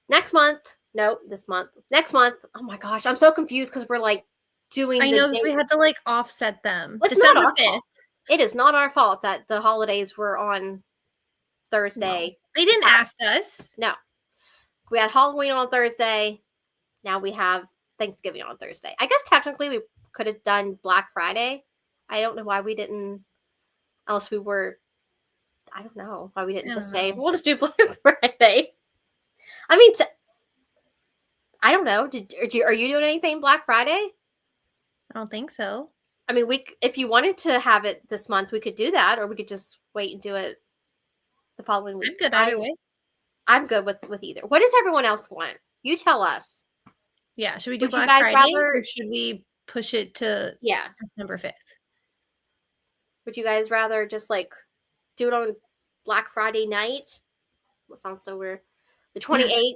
next month, no, this month, next month. Oh my gosh, I'm so confused because we're like doing I the know, 'cause we date. had to, like, offset them. It's not December our 5th. fault. It is not our fault that the holidays were on No. Thursday. They didn't ask us. No, we had Halloween on Thursday. Now we have Thanksgiving on Thursday. I guess technically we could have done Black Friday. I don't know why we didn't, unless we were, I don't know why we I didn't just don't say, know. we'll just do Black Friday. I mean, I don't know. Are you doing anything Black Friday? I don't think so. I mean, if you wanted to have it this month, we could do that, or we could just wait and do it the following I'm week. good either way. I'm good with either. What does everyone else want? You tell us. Yeah, should we do Would you Black guys Friday rather? or should we push it to Yeah. December 5th? Would you guys rather just like do it on Black Friday night? That sounds so weird. The 28th,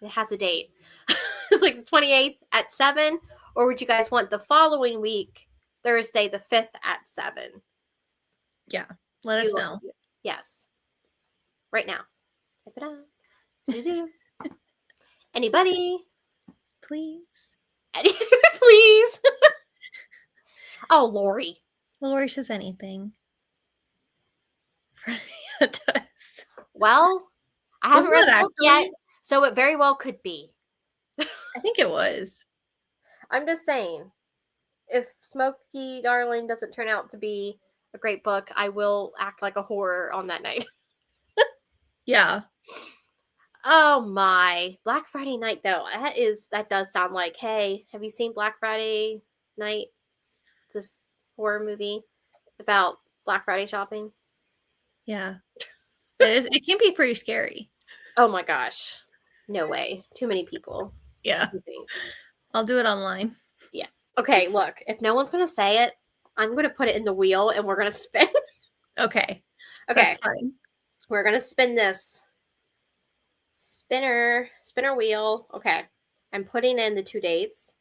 it has a date. It's like the 28th at 7. Or would you guys want the following week, Thursday the 5th at 7? Yeah, let us know. Yes. Right now. Type it out. Do-do-do. Anybody? Please. Please. Oh, Lori. Lori says anything. It does. Well, I haven't read Wasn't the that book yet, actually? so it very well could be. I think it was. I'm just saying. if Smokey Darling doesn't turn out to be a great book, I will act like a horror on that night. Yeah. Oh my. Black Friday night though. That does sound like, hey, have you seen Black Friday night? This horror movie about Black Friday shopping? Yeah. It can be pretty scary. Oh my gosh. No way. Too many people. Yeah. Who thinks? I'll do it online. Yeah. Okay, look, if no one's gonna say it, I'm gonna put it in the wheel and we're gonna spin. Okay. Okay. That's fine. We're gonna spin this. Spinner wheel. Okay. I'm putting in the 2 dates.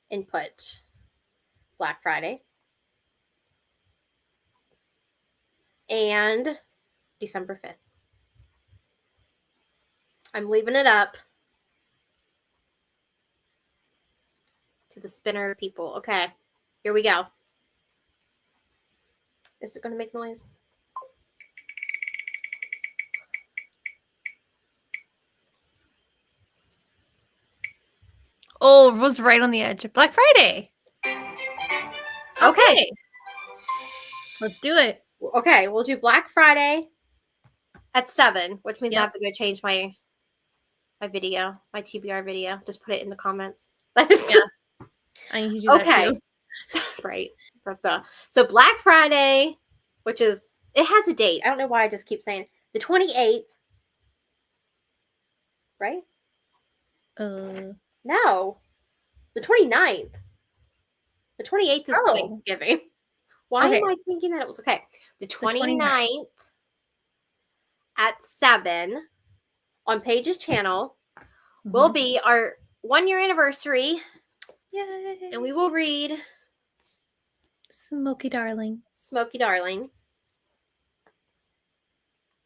Input Black Friday and December 5th. I'm leaving it up to the spinner people. Okay. Here we go. Is it going to make noise? Oh, it was right on the edge of Black Friday. Okay. Let's do it. Okay, we'll do Black Friday at 7, which means I have to go change my video, my TBR video. Just put it in the comments. Yeah. I need to do that too. So, right. So Black Friday, which is, it has a date. I don't know why I just keep saying the 28th. Right? No. The 29th. The 28th is Thanksgiving. Why am I thinking that it was okay? The 29th at 7 on Paige's channel will be our 1-year anniversary. Yay. And we will read Smokey Darling. Smokey Darling.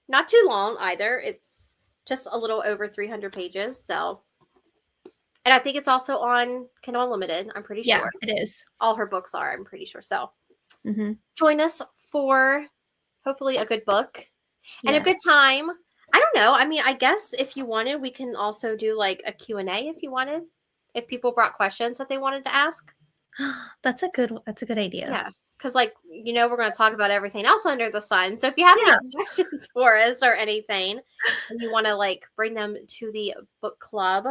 Not too long either. It's just a little over 300 pages. So, and I think it's also on Kindle Unlimited. I'm pretty sure. Yeah, it is. All her books are, I'm pretty sure. So join us for hopefully a good book and a good time. I don't know. I mean, I guess if you wanted, we can also do like a Q&A if you wanted. If people brought questions that they wanted to ask. That's a good idea. Yeah. Because, like, you know, we're going to talk about everything else under the sun. So if you have any questions for us or anything, and you want to, like, bring them to the book club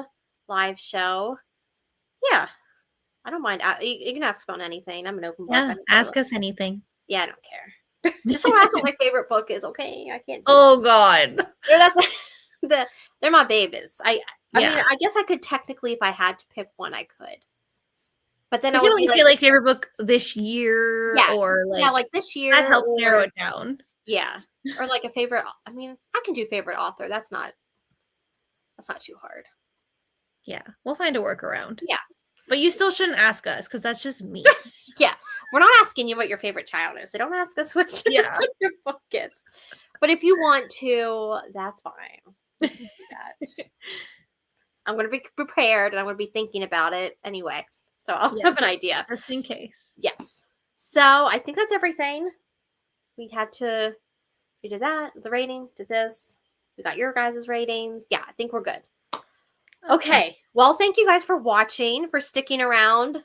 live show, yeah, I don't mind. You can ask about anything. I'm an open book. Yeah, ask us anything. Yeah, I don't care. Just don't ask what my favorite book is, okay? I can't. Oh, God. They're my babies. I mean, I guess I could technically, if I had to pick one, I could. But then I can only say like favorite book this year, or like this year. That helps narrow it down. Yeah, or like a favorite. I mean, I can do favorite author. That's not too hard. Yeah, we'll find a workaround. Yeah, but you still shouldn't ask us because that's just me. Yeah, we're not asking you what your favorite child is, so don't ask us what your book is. But if you want to, that's fine. I'm going to be prepared and I'm going to be thinking about it anyway. So I'll have an idea. Just in case. Yes. So I think that's everything. We did that, the rating, did this. We got your guys' ratings. Yeah, I think we're good. Okay. Well, thank you guys for watching, for sticking around,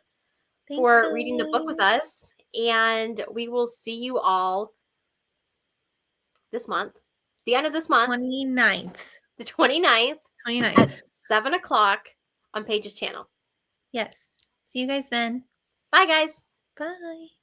for reading the book with us. And we will see you all this month. The end of this month. 29th. The 29th. 29th. At 7 o'clock on Paige's channel. Yes. See you guys then. Bye, guys. Bye.